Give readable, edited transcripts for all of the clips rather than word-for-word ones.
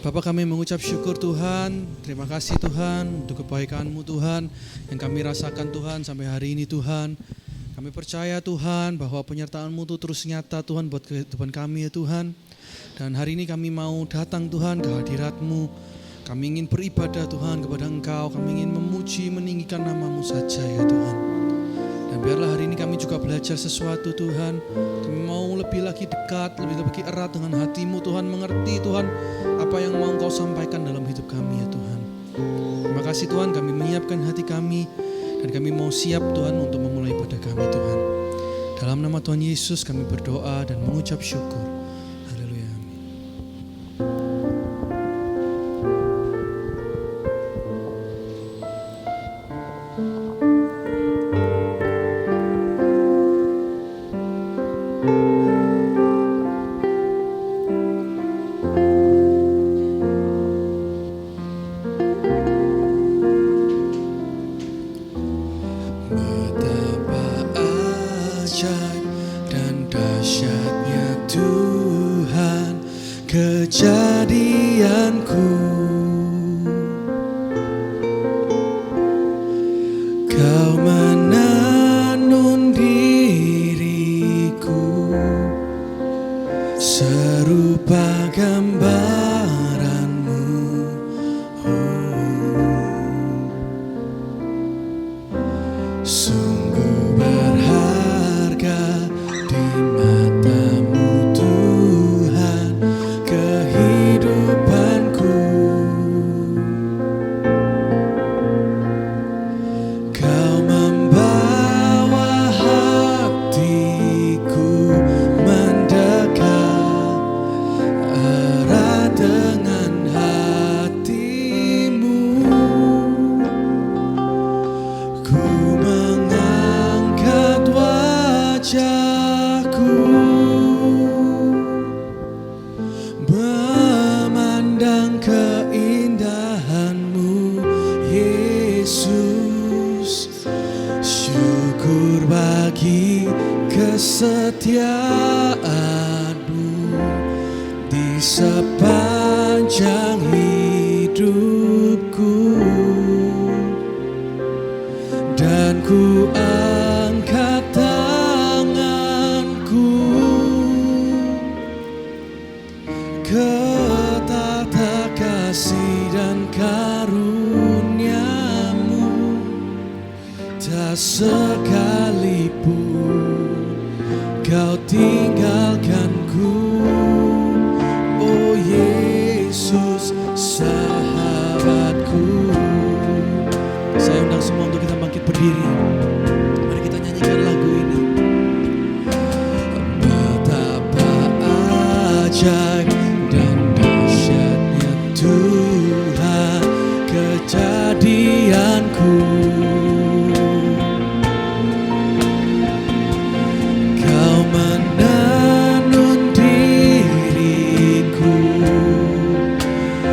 Bapa, kami mengucap syukur Tuhan, terima kasih Tuhan untuk kebaikan-Mu Tuhan yang kami rasakan Tuhan sampai hari ini Tuhan. Kami percaya Tuhan bahwa penyertaan-Mu itu terus nyata Tuhan buat kehidupan kami ya Tuhan. Dan hari ini kami mau datang Tuhan ke hadirat-Mu. Kami ingin beribadah Tuhan kepada Engkau, kami ingin memuji, meninggikan nama-Mu saja ya Tuhan. Dan biarlah hari ini kami juga belajar sesuatu Tuhan. Kami mau lebih lagi dekat, lebih lagi erat dengan hati-Mu Tuhan, mengerti Tuhan apa yang mau Engkau sampaikan dalam hidup kami ya Tuhan. Terima kasih Tuhan, kami menyiapkan hati kami dan kami mau siap Tuhan untuk memulai ibadah kami Tuhan. Dalam nama Tuhan Yesus kami berdoa dan mengucap syukur. Haleluya. Betapa ajaib dan dahsyatnya Tuhan kejadianku. Kau menenun diriku serupa gambaran-Mu. Sungguh berharga di mata-Mu Tuhan kehidupanku. Kau membawa hatiku mendekat erat dengan hati-Mu. Ku mengangkat wajahku memandang keindahan-Mu Yesus. Syukur bagi kesetiaan-Mu di sepanjang hidupku. Dan ku angkat tanganku ke tata kasih dan karunia-Mu. Tak sekalipun Kau tinggalkanku, oh Yesus sahabatku. Saya undang semua untuk kita bangkit berdiri. Mari kita nyanyikan lagu ini. Betapa ajaib dan dahsyatnya Tuhan kejadianku. Kau menenun diriku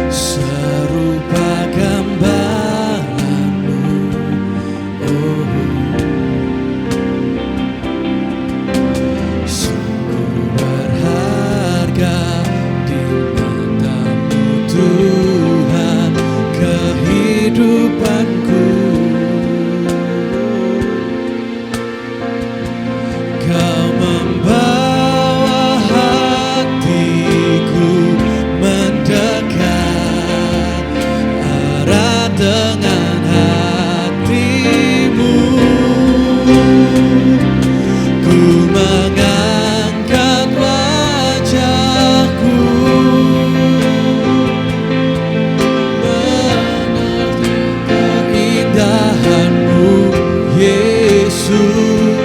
serupa gambaran-Mu. Sungguh berharga di mata-Mu Tuhan kehidupanku. Kau membawa hatiku mendekat erat dengan hati-Mu. Ku mengangkat wajahku menatap keindahan-Mu Yesus.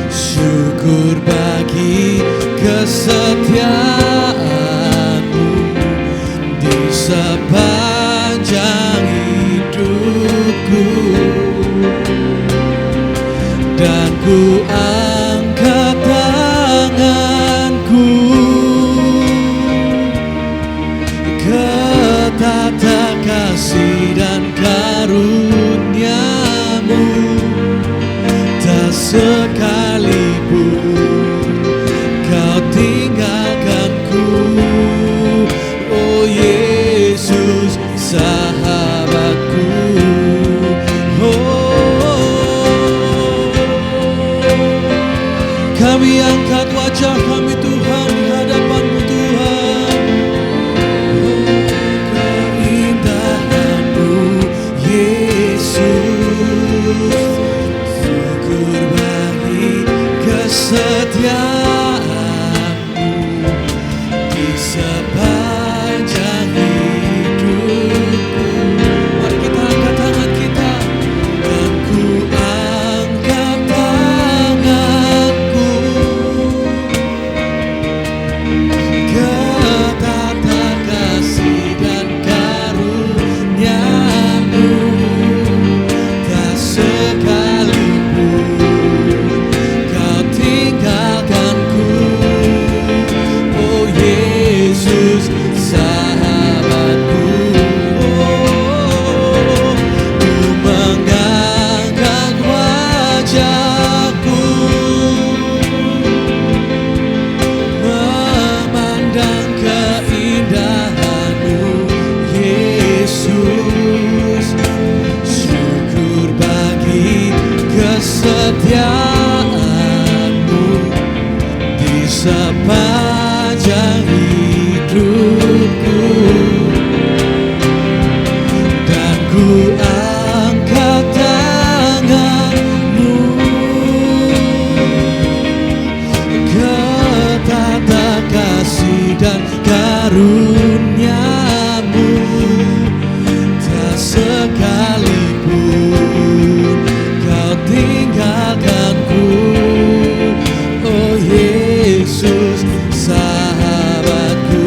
Syukur bagi kesetiaan-Mu di sepanjang hidupku. Dan ku angkat tanganku ke tata kasih dan karunia-Mu. Tak sekalipun Kau tinggalkanku, oh Yesus. sepanjang hidupku. Mari kita angkat tangan kita, dan ku angkat tanganku ke tata kasih dan karunia-Mu. Tak sekalipun Kau tinggalkanku, oh Yesus sahabatku. Ku mengangkat wajahku, memandang keindahan-Mu, Yesus. Syukur bagi kesetiaan-Mu di sepanjang hidupku. Dan ku angkat tangan-Mu ke tata kasih dan karunia-Mu. Tak sekalipun Kau tinggalkanku, oh Yesus sahabatku.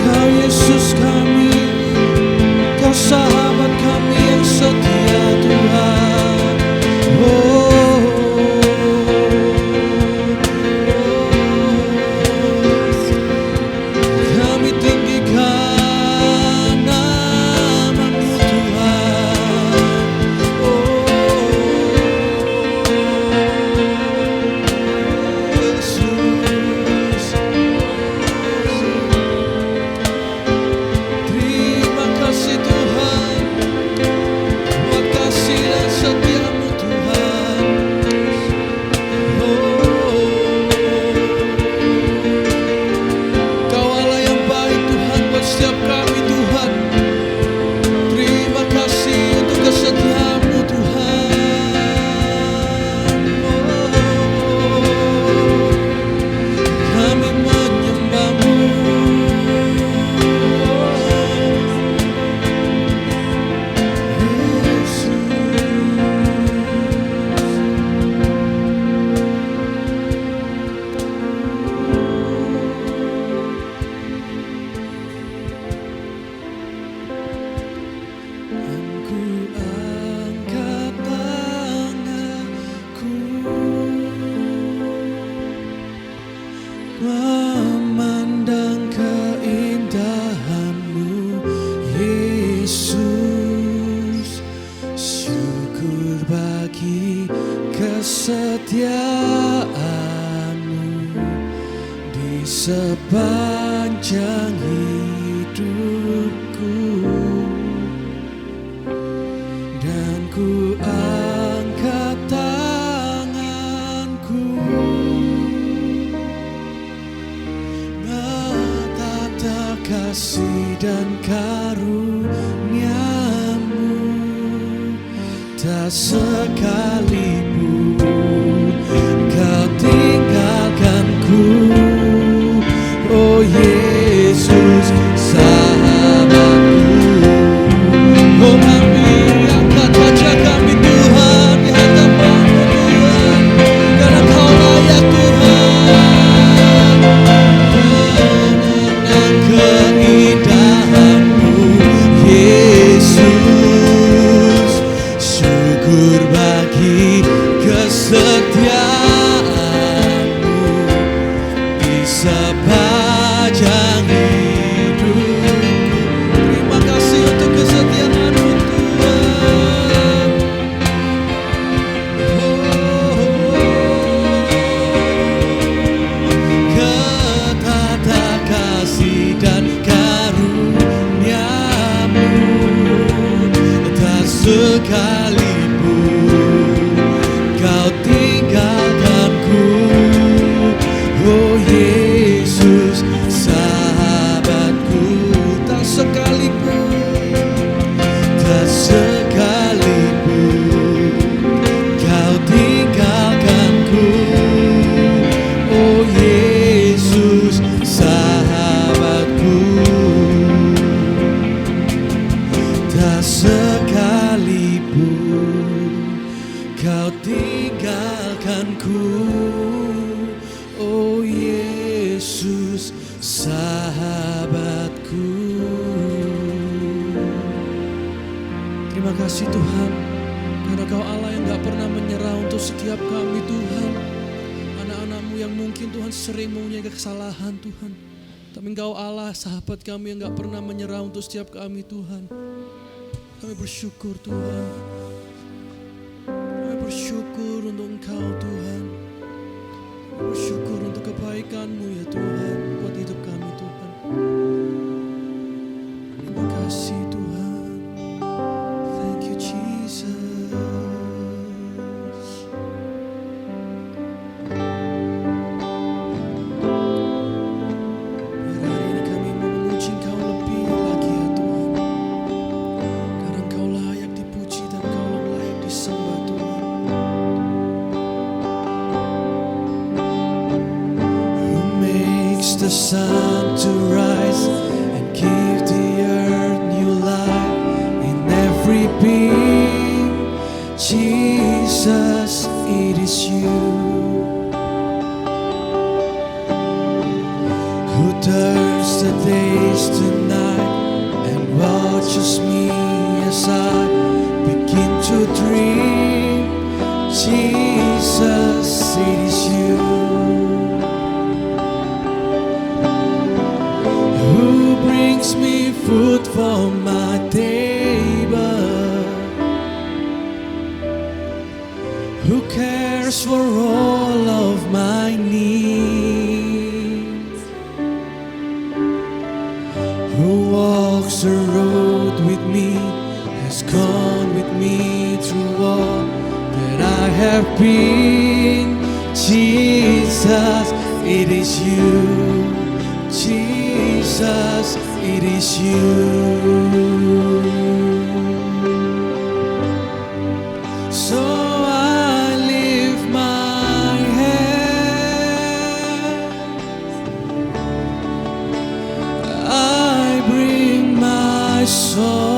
Kau Yesus kami, Kau sahabat kami yang setia Tuhan. Kami tinggikan nama-Mu Tuhan. Yesus, terima kasih Tuhan, buat kasih dan setia-Mu Tuhan. Kau Allah yang baik Tuhan buat setiap kami Tuhan. Terima kasih untuk kesetiaan-Mu Tuhan. Kami menyembah-Mu. Dan ku angkat tanganku, memandang keindahan-Mu, Yesus. Syukur bagi kesetiaan-Mu di sepanjang hidupku. Dan ku angkat tanganku, menatap kasih dan karunia-Mu. Tak sekalipun Kau tinggalkanku, oh Yesus sahabatku. Oh kami angkat wajah kami Tuhan di hadapan-Mu Tuhan, karena Kau layak Tuhan. Mengenang keindahan-Mu, Yesus. Syukur tinggalkanku, oh Yesus sahabatku. Terima kasih Tuhan, karena Kau Allah yang gak pernah menyerah untuk setiap kami Tuhan. Anak-anak-Mu yang mungkin Tuhan sering mempunyai kesalahan Tuhan, tapi Engkau Allah sahabat kami yang gak pernah menyerah untuk setiap kami Tuhan. Kami bersyukur Tuhan, kami bersyukur untuk Engkau Tuhan, kami bersyukur untuk kebaikan-Mu ya Tuhan buat hidup kami Tuhan. Terima kasih Tuhan, thank you Jesus. Biar hari ini kami mau memuji Engkau lebih lagi ya Tuhan, karena Engkau layak dipuji dan Engkau layak disembah Tuhan. Who makes the sun to rise and give the earth new life in every being? Jesus, it is you who turns the days to night and watches me as I begin to dream. Jesus, it is you who brings me food for my table, who cares for all of my needs, who walks the road with me, has gone with me through all that I have been. Jesus, it is you. Jesus, it is you. So I lift my hand, I bring my song,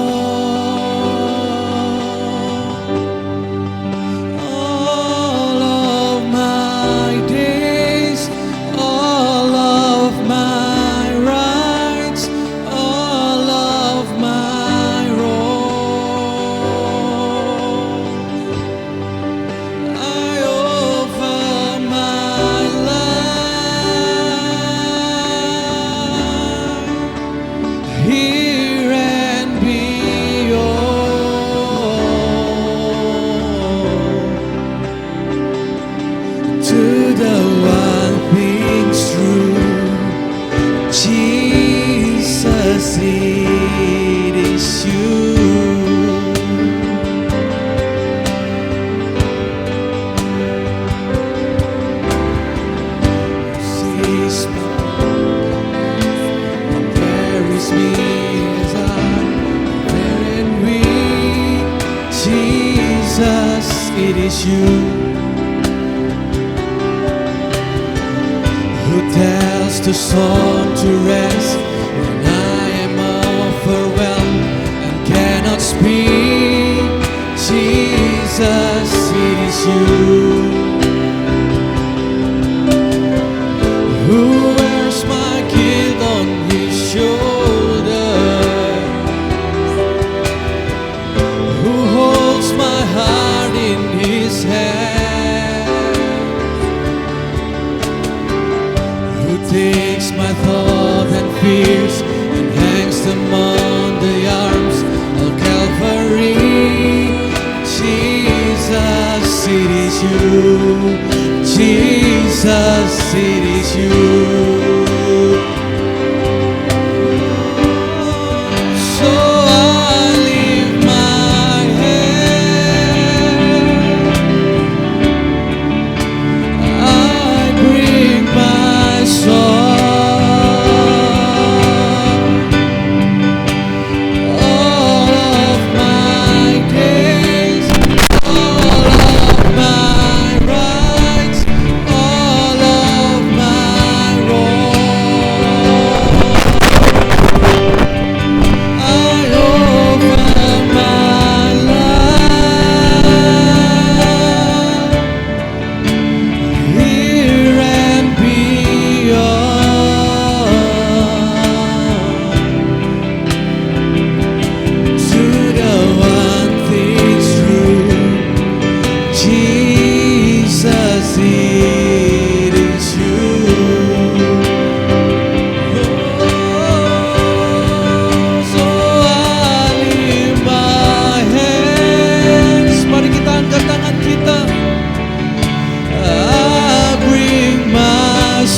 all of my days, all of my rights, all of my wrongs. I offer my life here and beyond to the one thing's true. Jesus, it is you. Sees me and carries me as I bear and weak. Jesus, it is you who tells the storm to rest when I am overwhelmed and cannot speak. Jesus, it is you who wears my guilt on his shoulder, who holds my heart in his hand, who takes my thought and fears and hangs them on the arms of Calvary. Jesus, it is you. Jesus, it is you. So I lift my hand, I bring my song, all of my days, all of my rights, all of my wrongs.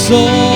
song.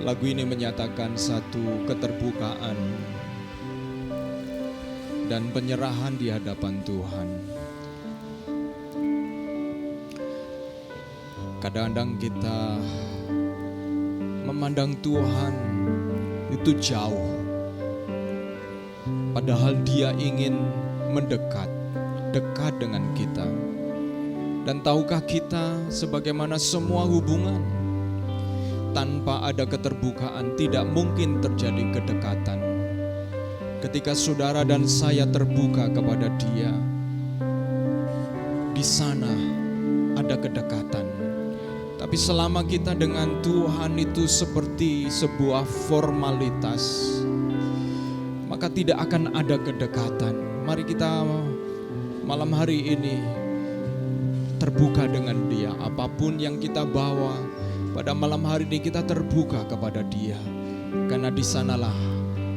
Lagu ini menyatakan satu keterbukaan dan penyerahan di hadapan Tuhan. Kadang-kadang kita memandang Tuhan itu jauh, padahal Dia ingin mendekat, dekat dengan kita. Dan tahukah kita, sebagaimana semua hubungan tanpa ada keterbukaan tidak mungkin terjadi kedekatan. Ketika saudara dan saya terbuka kepada Dia, di sana ada kedekatan. Tapi selama kita dengan Tuhan itu seperti sebuah formalitas, maka tidak akan ada kedekatan. Mari kita malam hari ini terbuka dengan Dia. Apapun yang kita bawa pada malam hari ini, kita terbuka kepada Dia. Karena di sanalah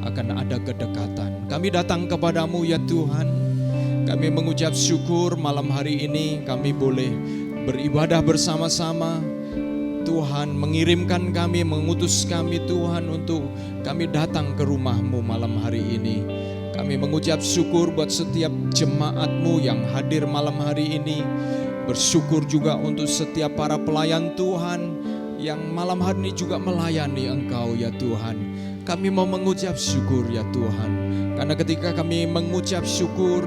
akan ada kedekatan. Kami datang kepadamu ya Tuhan. Kami mengucap syukur malam hari ini kami boleh beribadah bersama-sama. Tuhan mengirimkan kami, mengutus kami Tuhan untuk kami datang ke rumah-Mu malam hari ini. Kami mengucap syukur buat setiap jemaat-Mu yang hadir malam hari ini. Bersyukur juga untuk setiap para pelayan Tuhan yang malam hari ini juga melayani Engkau ya Tuhan. Kami mau mengucap syukur ya Tuhan. Karena ketika kami mengucap syukur,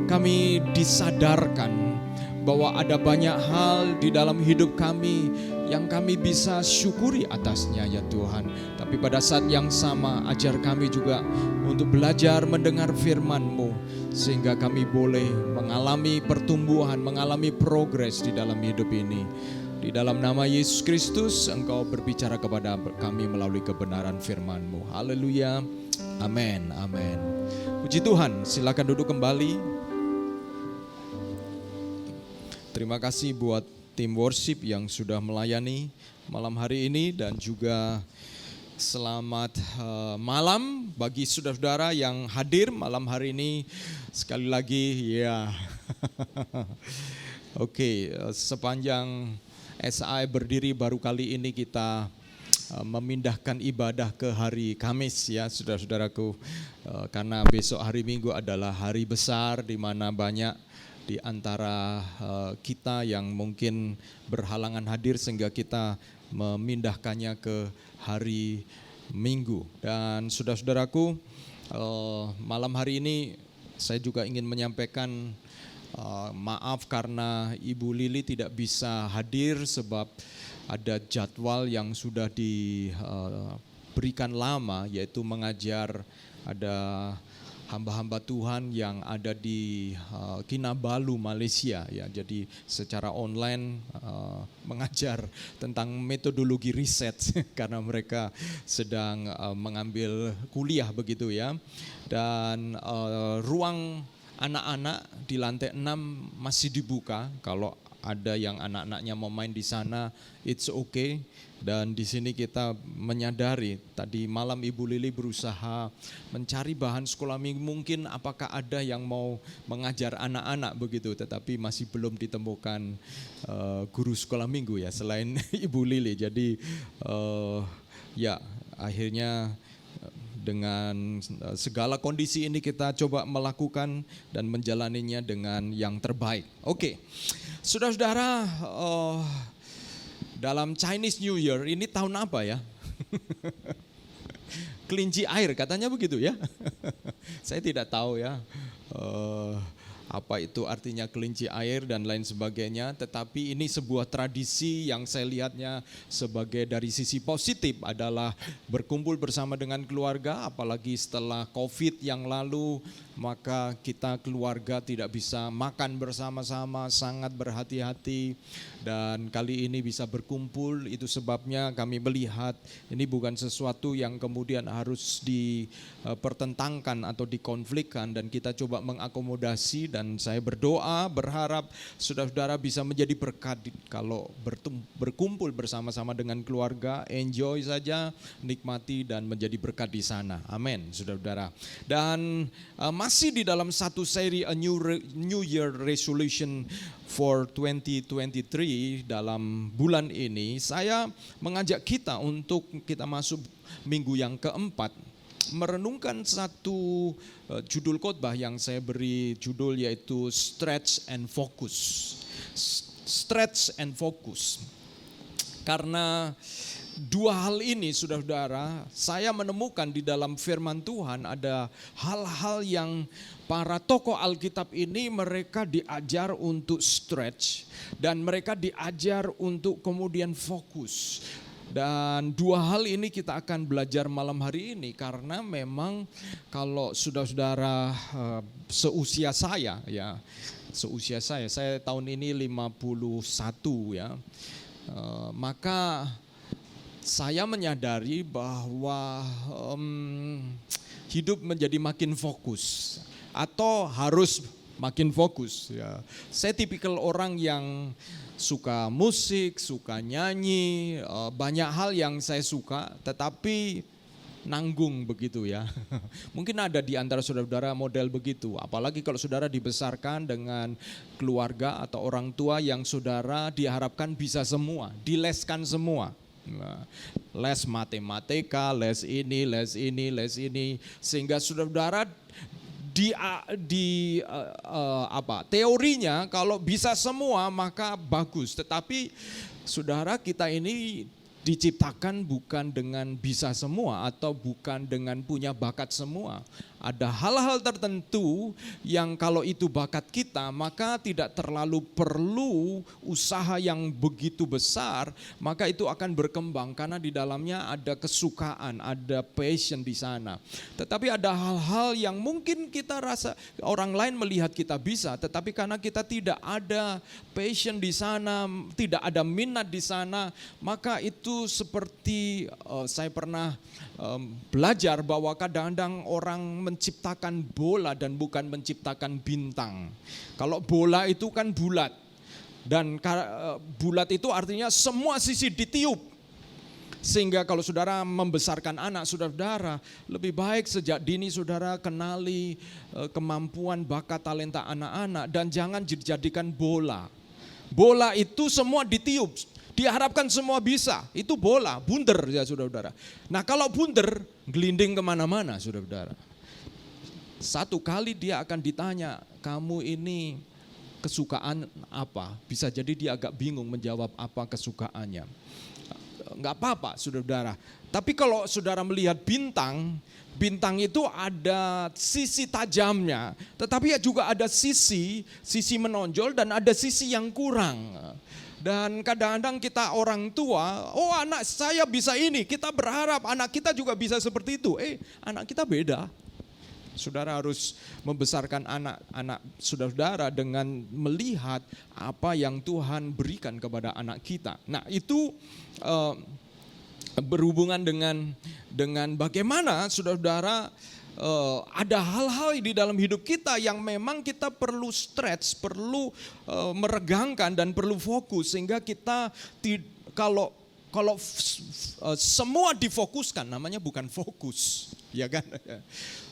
kami disadarkan bahwa ada banyak hal di dalam hidup kami yang kami bisa syukuri atasnya ya Tuhan. Tapi pada saat yang sama ajar kami juga untuk belajar mendengar firman-Mu, sehingga kami boleh mengalami pertumbuhan, mengalami progres di dalam hidup ini. Di dalam nama Yesus Kristus Engkau berbicara kepada kami melalui kebenaran firman-Mu. Haleluya, amin, amin. Puji Tuhan, silakan duduk kembali. Terima kasih buat tim worship yang sudah melayani malam hari ini, dan juga selamat malam bagi saudara-saudara yang hadir malam hari ini. Sekali lagi ya. Oke, sepanjang SAI berdiri baru kali ini kita memindahkan ibadah ke hari Kamis ya saudara-saudaraku. Karena besok hari Minggu adalah hari besar di mana banyak di antara kita yang mungkin berhalangan hadir, sehingga kita memindahkannya ke hari Minggu. Dan saudara-saudaraku, malam hari ini saya juga ingin menyampaikan maaf karena Ibu Lili tidak bisa hadir sebab ada jadwal yang sudah diberikan lama, yaitu mengajar. Ada hamba-hamba Tuhan yang ada di Kinabalu, Malaysia ya. Jadi secara online mengajar tentang metodologi riset karena mereka sedang mengambil kuliah begitu ya. Dan ruang anak-anak di lantai 6 masih dibuka. Kalau ada yang anak-anaknya mau main di sana, it's okay. Dan di sini kita menyadari, tadi malam Ibu Lili berusaha mencari bahan sekolah minggu, mungkin apakah ada yang mau mengajar anak-anak begitu, tetapi masih belum ditemukan guru sekolah minggu ya selain Ibu Lili. Jadi ya akhirnya dengan segala kondisi ini kita coba melakukan dan menjalaninya dengan yang terbaik. Oke, saudara-saudara, dalam Chinese New Year ini tahun apa ya? Kelinci air katanya begitu ya. Saya tidak tahu ya apa itu artinya kelinci air dan lain sebagainya. Tetapi ini sebuah tradisi yang saya lihatnya sebagai dari sisi positif adalah berkumpul bersama dengan keluarga. Apalagi setelah COVID yang lalu, maka kita keluarga tidak bisa makan bersama-sama, sangat berhati-hati. Dan kali ini bisa berkumpul, itu sebabnya kami melihat ini bukan sesuatu yang kemudian harus dipertentangkan atau dikonflikkan, dan kita coba mengakomodasi. Dan saya berdoa, berharap saudara-saudara bisa menjadi berkat kalau berkumpul bersama-sama dengan keluarga, enjoy saja, nikmati dan menjadi berkat di sana. Amin, saudara-saudara. Dan masih di dalam satu seri A New Year Resolution for 2023 dalam bulan ini, saya mengajak kita untuk kita masuk minggu yang keempat, merenungkan satu judul khotbah yang saya beri judul yaitu Stretch and Focus. Stretch and Focus. Karena dua hal ini saudara-saudara, saya menemukan di dalam firman Tuhan ada hal-hal yang para tokoh Alkitab ini mereka diajar untuk stretch dan mereka diajar untuk kemudian fokus. Dan dua hal ini kita akan belajar malam hari ini, karena memang kalau saudara-saudara seusia saya ya, seusia saya tahun ini 51 ya. Maka saya menyadari bahwa hidup menjadi makin fokus atau harus makin fokus ya. Saya tipikal orang yang suka musik, suka nyanyi, banyak hal yang saya suka, tetapi nanggung begitu ya. Mungkin ada di antara saudara-saudara model begitu, apalagi kalau saudara dibesarkan dengan keluarga atau orang tua yang saudara diharapkan bisa semua, dileskan semua. Les matematika, les ini, sehingga saudara-saudara teorinya kalau bisa semua maka bagus, tetapi saudara kita ini diciptakan bukan dengan bisa semua atau bukan dengan punya bakat semua. Ada hal-hal tertentu yang kalau itu bakat kita maka tidak terlalu perlu usaha yang begitu besar, maka itu akan berkembang karena di dalamnya ada kesukaan, ada passion di sana. Tetapi ada hal-hal yang mungkin kita rasa orang lain melihat kita bisa, tetapi karena kita tidak ada passion di sana, tidak ada minat di sana, maka itu seperti saya pernah belajar bahwa kadang-kadang orang menciptakan bola dan bukan menciptakan bintang. Kalau bola itu kan bulat, dan bulat itu artinya semua sisi ditiup. Sehingga kalau saudara membesarkan anak saudara, lebih baik sejak dini saudara kenali kemampuan, bakat, talenta anak-anak, dan jangan dijadikan bola. Bola itu semua ditiup. Diharapkan semua bisa, itu bola, bundar ya saudara-saudara. Nah kalau bundar, gelinding kemana-mana saudara-saudara. Satu kali dia akan ditanya, kamu ini kesukaan apa? Bisa jadi dia agak bingung menjawab apa kesukaannya. Enggak apa-apa saudara-saudara. Tapi kalau saudara melihat bintang, bintang itu ada sisi tajamnya, tetapi juga ada sisi menonjol dan ada sisi yang kurang. Dan kadang-kadang kita orang tua, oh anak saya bisa ini, kita berharap anak kita juga bisa seperti itu. Anak kita beda. Saudara harus membesarkan anak-anak saudara dengan melihat apa yang Tuhan berikan kepada anak kita. Nah itu berhubungan dengan bagaimana saudara-saudara ada hal-hal di dalam hidup kita yang memang kita perlu stretch, perlu meregangkan dan perlu fokus, sehingga kita kalau semua difokuskan namanya bukan fokus, ya kan?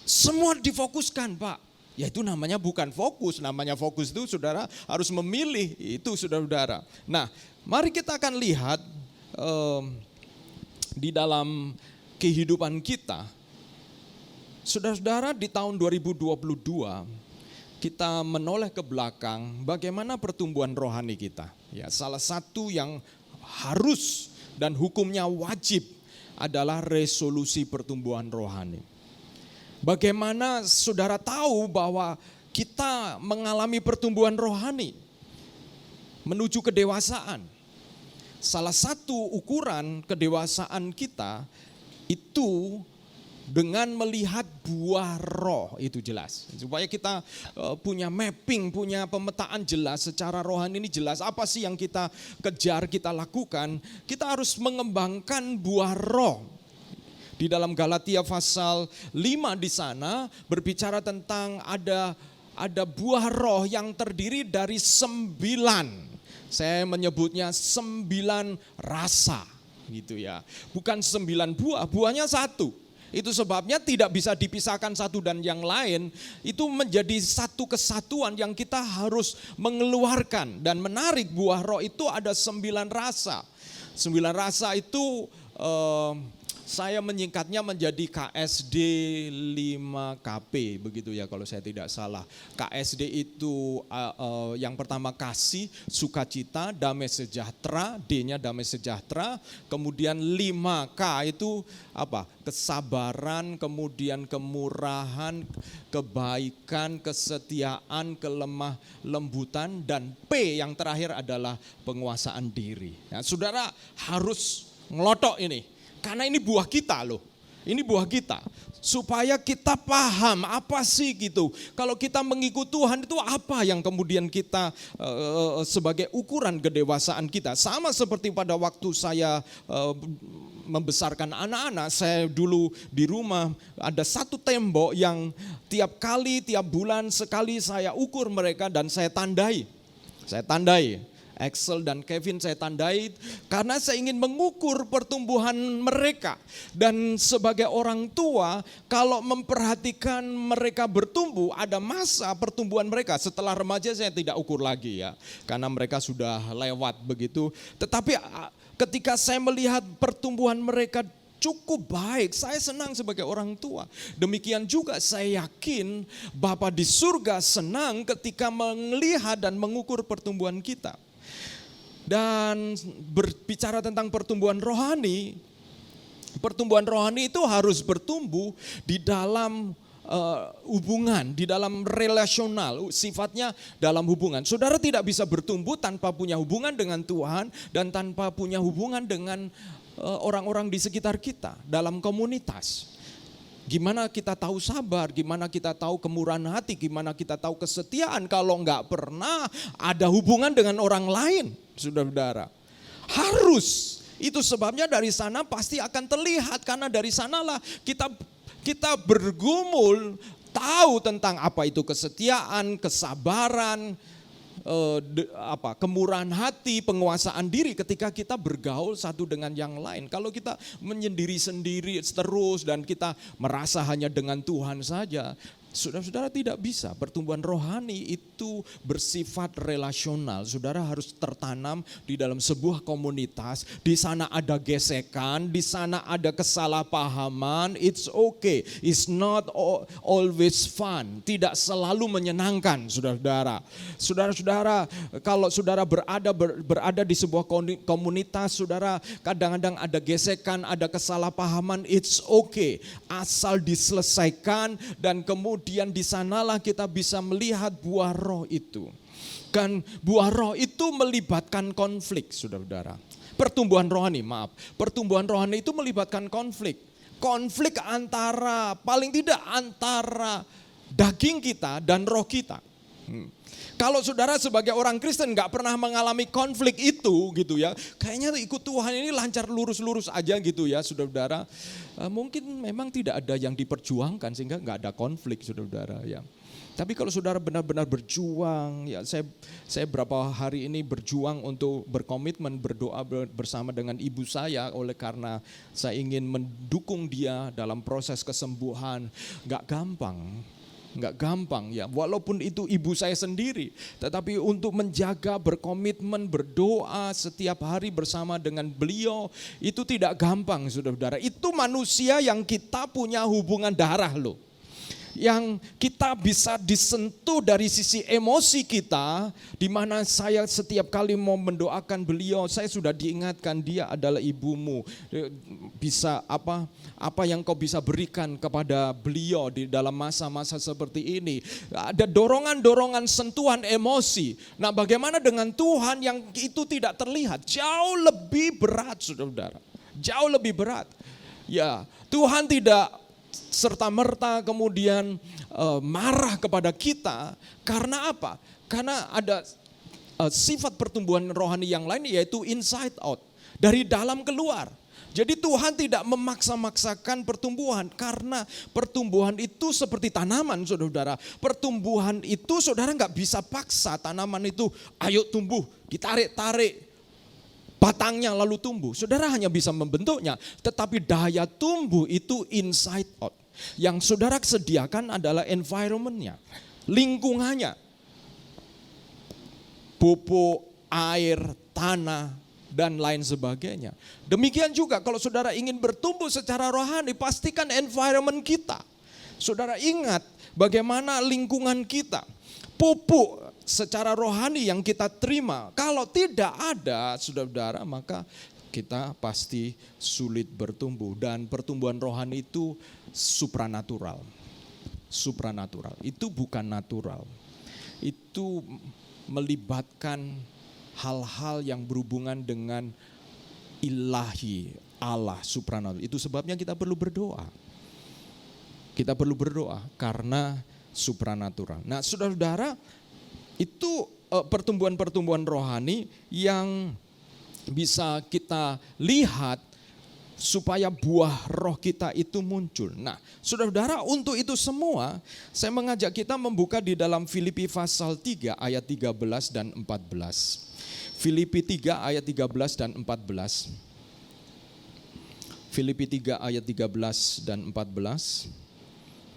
Semua difokuskan, Pak. Ya itu namanya bukan fokus, namanya fokus itu saudara harus memilih itu saudara-saudara. Nah, mari kita akan lihat di dalam kehidupan kita. Saudara-saudara, di tahun 2022 kita menoleh ke belakang bagaimana pertumbuhan rohani kita. Ya, salah satu yang harus dan hukumnya wajib adalah resolusi pertumbuhan rohani. Bagaimana saudara tahu bahwa kita mengalami pertumbuhan rohani menuju kedewasaan? Salah satu ukuran kedewasaan kita itu dengan melihat buah roh, itu jelas. Supaya kita punya mapping, punya pemetaan jelas secara rohani ini jelas. Apa sih yang kita kejar, kita lakukan. Kita harus mengembangkan buah roh. Di dalam Galatia pasal 5 di sana berbicara tentang ada buah roh yang terdiri dari 9. Saya menyebutnya 9 rasa gitu ya. Bukan 9 buah, buahnya 1. Itu sebabnya tidak bisa dipisahkan satu dan yang lain, itu menjadi satu kesatuan yang kita harus mengeluarkan. Dan menarik, buah roh itu ada 9 rasa. 9 rasa itu saya menyingkatnya menjadi KSD 5KP begitu ya kalau saya tidak salah. KSD itu yang pertama kasih, sukacita, damai sejahtera, D-nya damai sejahtera, kemudian 5K itu apa? Kesabaran, kemudian kemurahan, kebaikan, kesetiaan, kelemah lembutan, dan P yang terakhir adalah penguasaan diri. Nah, saudara harus ngelotok ini. Karena ini buah kita loh. Ini buah kita. Supaya kita paham apa sih gitu. Kalau kita mengikut Tuhan itu apa yang kemudian kita sebagai ukuran kedewasaan kita. Sama seperti pada waktu saya membesarkan anak-anak, saya dulu di rumah ada satu tembok yang tiap bulan sekali saya ukur mereka dan saya tandai. Axel dan Kevin saya tandai karena saya ingin mengukur pertumbuhan mereka. Dan sebagai orang tua, kalau memperhatikan mereka bertumbuh, ada masa pertumbuhan mereka. Setelah remaja saya tidak ukur lagi ya, karena mereka sudah lewat begitu. Tetapi ketika saya melihat pertumbuhan mereka cukup baik, saya senang sebagai orang tua. Demikian juga saya yakin Bapa di surga senang ketika melihat dan mengukur pertumbuhan kita. Dan berbicara tentang pertumbuhan rohani itu harus bertumbuh di dalam hubungan, di dalam relasional, sifatnya dalam hubungan. Saudara tidak bisa bertumbuh tanpa punya hubungan dengan Tuhan dan tanpa punya hubungan dengan orang-orang di sekitar kita dalam komunitas. Gimana kita tahu sabar, gimana kita tahu kemurahan hati, gimana kita tahu kesetiaan kalau nggak pernah ada hubungan dengan orang lain, saudara-saudara. Harus, itu sebabnya dari sana pasti akan terlihat, karena dari sanalah kita bergumul, tahu tentang apa itu kesetiaan, kesabaran, kemurahan hati, penguasaan diri ketika kita bergaul satu dengan yang lain. Kalau kita menyendiri-sendiri terus dan kita merasa hanya dengan Tuhan saja, saudara-saudara tidak bisa. Pertumbuhan rohani itu bersifat relasional. Saudara harus tertanam di dalam sebuah komunitas. Di sana ada gesekan, di sana ada kesalahpahaman. It's okay. It's not always fun. Tidak selalu menyenangkan, saudara-saudara. Saudara-saudara, kalau saudara berada di sebuah komunitas, saudara kadang-kadang ada gesekan, ada kesalahpahaman. It's okay. Asal diselesaikan dan kemudian di sanalah kita bisa melihat buah roh itu. Kan buah roh itu melibatkan konflik, saudara-saudara. Pertumbuhan rohani itu melibatkan konflik. Konflik paling tidak antara daging kita dan roh kita. Kalau saudara sebagai orang Kristen nggak pernah mengalami konflik itu gitu ya, kayaknya ikut Tuhan ini lancar lurus-lurus aja gitu ya, saudara-saudara. Mungkin memang tidak ada yang diperjuangkan sehingga nggak ada konflik, saudara-saudara ya. Tapi kalau saudara benar-benar berjuang, ya saya berapa hari ini berjuang untuk berkomitmen berdoa bersama dengan ibu saya, oleh karena saya ingin mendukung dia dalam proses kesembuhan. Nggak gampang ya, walaupun itu ibu saya sendiri, tetapi untuk menjaga, berkomitmen, berdoa setiap hari bersama dengan beliau itu tidak gampang, saudara-saudara. Itu manusia yang kita punya hubungan darah loh, yang kita bisa disentuh dari sisi emosi kita, di mana saya setiap kali mau mendoakan beliau, saya sudah diingatkan dia adalah ibumu. Bisa apa yang kau bisa berikan kepada beliau di dalam masa-masa seperti ini. Ada dorongan-dorongan sentuhan emosi. Nah, bagaimana dengan Tuhan yang itu tidak terlihat? Jauh lebih berat, saudara-saudara. Jauh lebih berat. Ya, Tuhan tidak serta-merta kemudian marah kepada kita. Karena apa? Karena ada sifat pertumbuhan rohani yang lain, yaitu inside out, dari dalam keluar. Jadi Tuhan tidak memaksa-maksakan pertumbuhan, karena pertumbuhan itu seperti tanaman, saudara-saudara. Pertumbuhan itu saudara nggak bisa paksa tanaman itu, ayo tumbuh, ditarik-tarik batangnya lalu tumbuh. Saudara hanya bisa membentuknya, tetapi daya tumbuh itu inside out. Yang saudara sediakan adalah environment-nya, lingkungannya. Pupuk, air, tanah, dan lain sebagainya. Demikian juga kalau saudara ingin bertumbuh secara rohani, pastikan environment kita. Saudara ingat bagaimana lingkungan kita, pupuk secara rohani yang kita terima. Kalau tidak ada, saudara-saudara, maka kita pasti sulit bertumbuh. Dan pertumbuhan rohani itu supranatural. Supranatural, itu bukan natural. Itu melibatkan hal-hal yang berhubungan dengan ilahi, Allah supranatural. Itu sebabnya kita perlu berdoa. Kita perlu berdoa karena supranatural. Nah, saudara-saudara, itu pertumbuhan-pertumbuhan rohani yang bisa kita lihat supaya buah roh kita itu muncul. Nah, saudara-saudara, untuk itu semua saya mengajak kita membuka di dalam Filipi pasal 3 ayat 13 dan 14. Filipi 3 ayat 13 dan 14. Filipi 3 ayat 13 dan 14.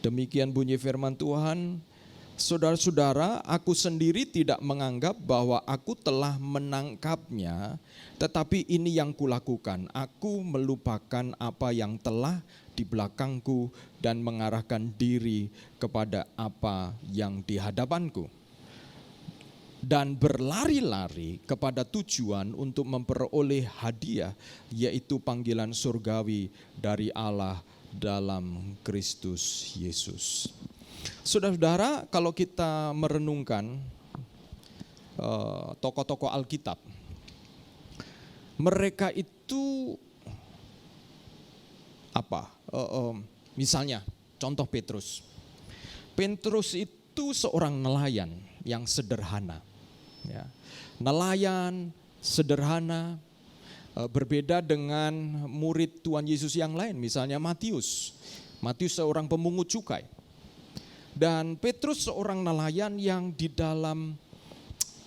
Demikian bunyi firman Tuhan. Saudara-saudara, aku sendiri tidak menganggap bahwa aku telah menangkapnya, tetapi ini yang kulakukan. Aku melupakan apa yang telah di belakangku dan mengarahkan diri kepada apa yang di hadapanku. Dan berlari-lari kepada tujuan untuk memperoleh hadiah, yaitu panggilan surgawi dari Allah dalam Kristus Yesus. Saudara-saudara, kalau kita merenungkan tokoh-tokoh Alkitab, mereka itu apa? Misalnya, contoh Petrus. Petrus itu seorang nelayan yang sederhana. Ya. Nelayan sederhana, berbeda dengan murid Tuhan Yesus yang lain, misalnya Matius. Matius seorang pemungut cukai. Dan Petrus seorang nelayan yang di dalam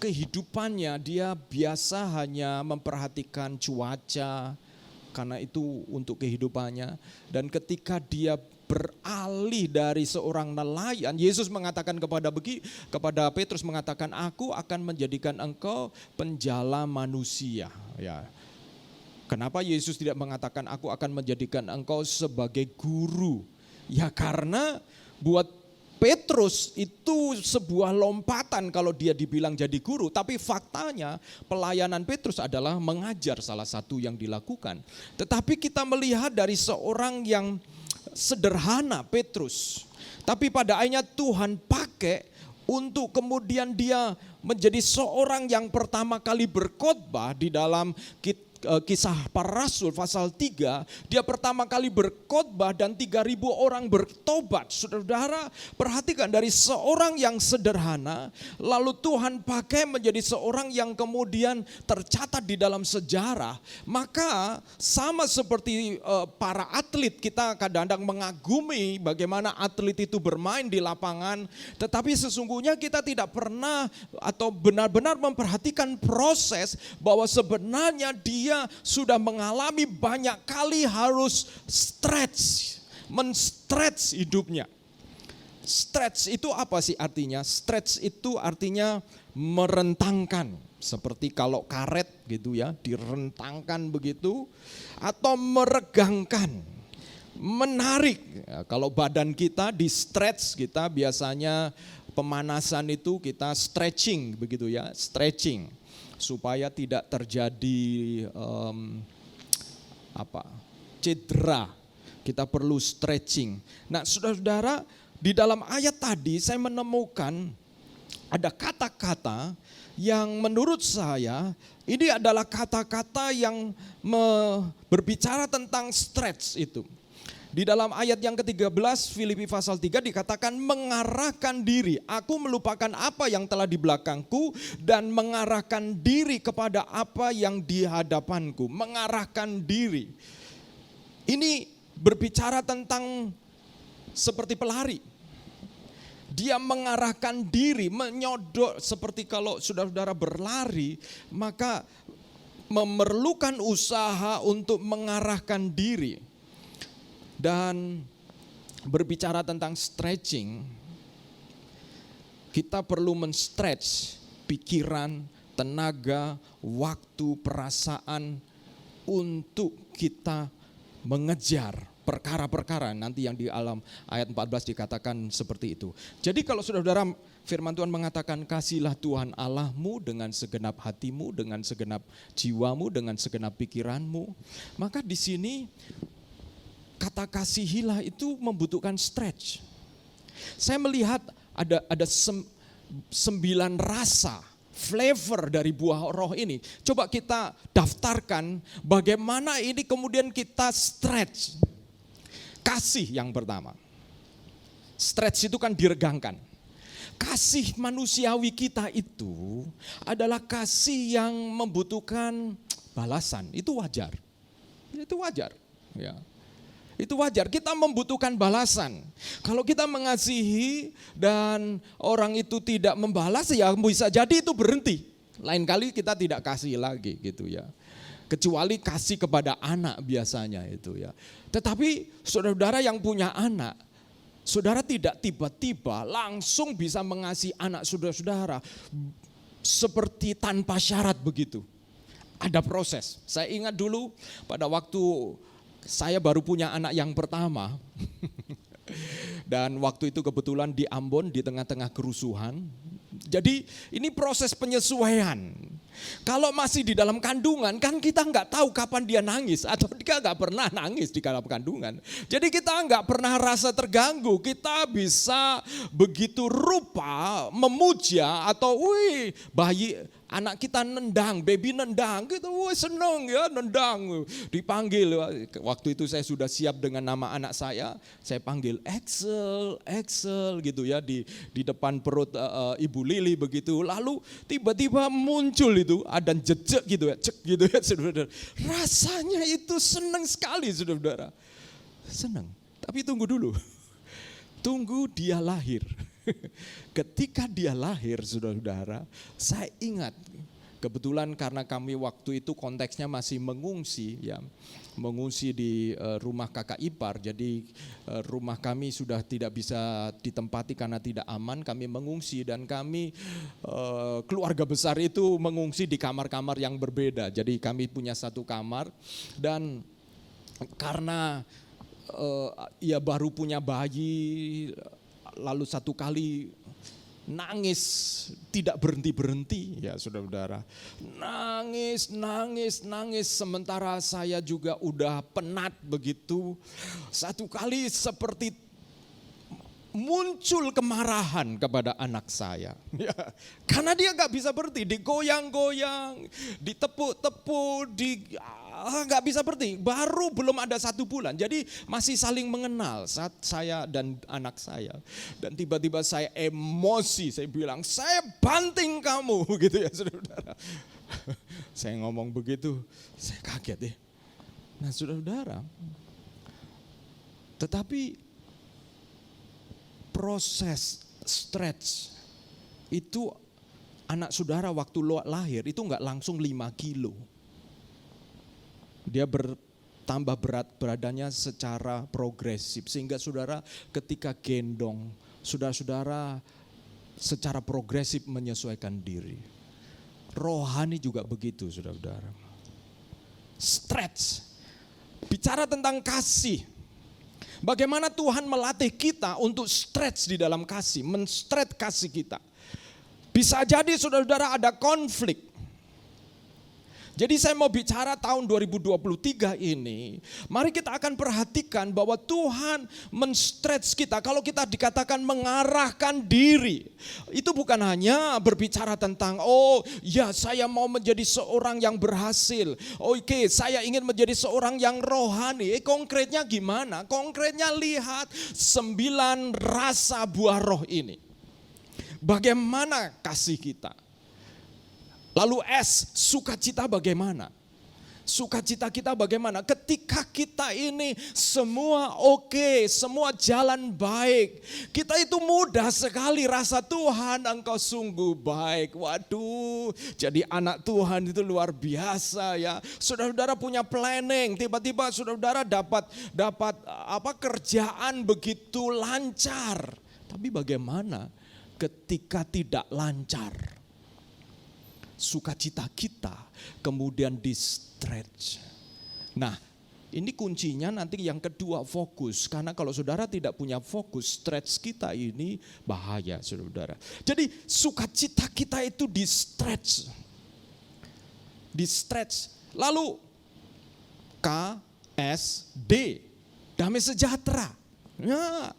kehidupannya dia biasa hanya memperhatikan cuaca, karena itu untuk kehidupannya. Dan ketika dia beralih dari seorang nelayan, Yesus mengatakan kepada Petrus mengatakan, aku akan menjadikan engkau penjala manusia. Ya. Kenapa Yesus tidak mengatakan aku akan menjadikan engkau sebagai guru? Ya karena buat Petrus itu sebuah lompatan kalau dia dibilang jadi guru. Tapi faktanya pelayanan Petrus adalah mengajar, salah satu yang dilakukan. Tetapi kita melihat dari seorang yang sederhana Petrus. Tapi pada akhirnya Tuhan pakai untuk kemudian dia menjadi seorang yang pertama kali berkhotbah di dalam Kisah Para Rasul pasal 3, dia pertama kali berkhotbah dan 3.000 orang bertobat. Saudara, perhatikan dari seorang yang sederhana, lalu Tuhan pakai menjadi seorang yang kemudian tercatat di dalam sejarah. Maka sama seperti para atlet, kita kadang-kadang mengagumi bagaimana atlet itu bermain di lapangan, tetapi sesungguhnya kita tidak pernah atau benar-benar memperhatikan proses bahwa sebenarnya dia sudah mengalami banyak kali harus men-stretch hidupnya. Stretch itu apa sih artinya? Stretch itu artinya merentangkan. Seperti kalau karet gitu ya, direntangkan begitu. Atau meregangkan, menarik. Ya, kalau badan kita di stretch, kita biasanya pemanasan itu kita stretching begitu ya, stretching. Supaya tidak terjadi cedera, kita perlu stretching. Nah, saudara-saudara, di dalam ayat tadi saya menemukan ada kata-kata yang menurut saya ini adalah kata-kata yang berbicara tentang stretch itu. Di dalam ayat yang ke-13 Filipi pasal 3 dikatakan mengarahkan diri. Aku melupakan apa yang telah di belakangku dan mengarahkan diri kepada apa yang di hadapanku. Mengarahkan diri. Ini berbicara tentang seperti pelari. Dia mengarahkan diri, menyodok seperti kalau saudara-saudara berlari, maka memerlukan usaha untuk mengarahkan diri. Dan berbicara tentang stretching, kita perlu men-stretch pikiran, tenaga, waktu, perasaan untuk kita mengejar perkara-perkara nanti yang di alam ayat 14 dikatakan seperti itu. Jadi kalau saudara-saudara firman Tuhan mengatakan kasihilah Tuhan Allahmu dengan segenap hatimu, dengan segenap jiwamu, dengan segenap pikiranmu, maka di sini kata kasihilah itu membutuhkan stretch. Saya melihat ada 9 rasa flavor dari buah roh ini. Coba kita daftarkan bagaimana ini kemudian kita stretch. Kasih yang pertama. Stretch itu kan diregangkan. Kasih manusiawi kita itu adalah kasih yang membutuhkan balasan. Itu wajar. Itu wajar. Ya. Itu wajar, kita membutuhkan balasan. Kalau kita mengasihi dan orang itu tidak membalas, ya bisa jadi itu berhenti. Lain kali kita tidak kasih lagi gitu ya. Kecuali kasih kepada anak biasanya itu ya. Tetapi saudara-saudara yang punya anak, saudara tidak tiba-tiba langsung bisa mengasihi anak saudara-saudara seperti tanpa syarat begitu. Ada proses. Saya ingat dulu pada waktu saya baru punya anak yang pertama. Dan waktu itu kebetulan di Ambon di tengah-tengah kerusuhan. Jadi ini proses penyesuaian. Kalau masih di dalam kandungan kan kita nggak tahu kapan dia nangis atau dia nggak pernah nangis di dalam kandungan. Jadi kita nggak pernah rasa terganggu. Kita bisa begitu rupa memuja atau wih bayi anak kita nendang, baby nendang, gitu, wah seneng ya nendang, dipanggil. Waktu itu saya sudah siap dengan nama anak saya panggil Excel, Excel gitu ya di depan perut Ibu Lili begitu. Lalu tiba-tiba muncul itu ada jejak gitu ya, cek gitu ya, saudara. Rasanya itu seneng sekali, saudara. Seneng, tapi tunggu dulu, tunggu dia lahir. Ketika dia lahir, saudara-saudara, saya ingat kebetulan karena kami waktu itu konteksnya masih mengungsi, ya, mengungsi di rumah kakak ipar. Jadi rumah kami sudah tidak bisa ditempati karena tidak aman. Kami mengungsi dan kami keluarga besar itu mengungsi di kamar-kamar yang berbeda. Jadi kami punya satu kamar dan karena ia baru punya bayi. Lalu satu kali nangis tidak berhenti-berhenti ya saudara-saudara. Nangis sementara saya juga udah penat begitu. Satu kali seperti muncul kemarahan kepada anak saya. Ya, karena dia gak bisa berhenti, digoyang-goyang, ditepuk-tepuk, gak bisa berhenti. Baru belum ada 1 bulan, jadi masih saling mengenal saat saya dan anak saya. Dan tiba-tiba saya emosi, saya bilang, saya banting kamu gitu ya saudara-saudara. Saya ngomong begitu, saya kaget ya. Nah saudara-saudara, tetapi proses stretch itu anak saudara waktu lahir itu enggak langsung 5 kilo. Dia bertambah berat badannya secara progresif sehingga saudara ketika gendong, saudara-saudara secara progresif menyesuaikan diri. Rohani juga begitu saudara-saudara. Stretch, bicara tentang kasih. Bagaimana Tuhan melatih kita untuk stretch di dalam kasih, men-stretch kasih kita. Bisa jadi saudara-saudara ada konflik. Jadi saya mau bicara tahun 2023 ini, mari kita akan perhatikan bahwa Tuhan men-stretch kita. Kalau kita dikatakan mengarahkan diri, itu bukan hanya berbicara tentang, oh ya saya mau menjadi seorang yang berhasil. Oke, saya ingin menjadi seorang yang rohani. Konkretnya gimana? Konkretnya lihat 9 rasa buah roh ini. Bagaimana kasih kita? Lalu S, sukacita bagaimana? Sukacita kita bagaimana? Ketika kita ini semua oke, semua jalan baik. Kita itu mudah sekali rasa Tuhan engkau sungguh baik. Waduh, jadi anak Tuhan itu luar biasa ya. Saudara-saudara punya planning, tiba-tiba saudara-saudara dapat kerjaan begitu lancar. Tapi bagaimana ketika tidak lancar? Sukacita kita kemudian di stretch. Nah, ini kuncinya nanti yang kedua, fokus. Karena kalau saudara tidak punya fokus, stretch kita ini bahaya saudara. Jadi sukacita kita itu di stretch. Di stretch. Lalu KSD, damai sejahtera. Nah,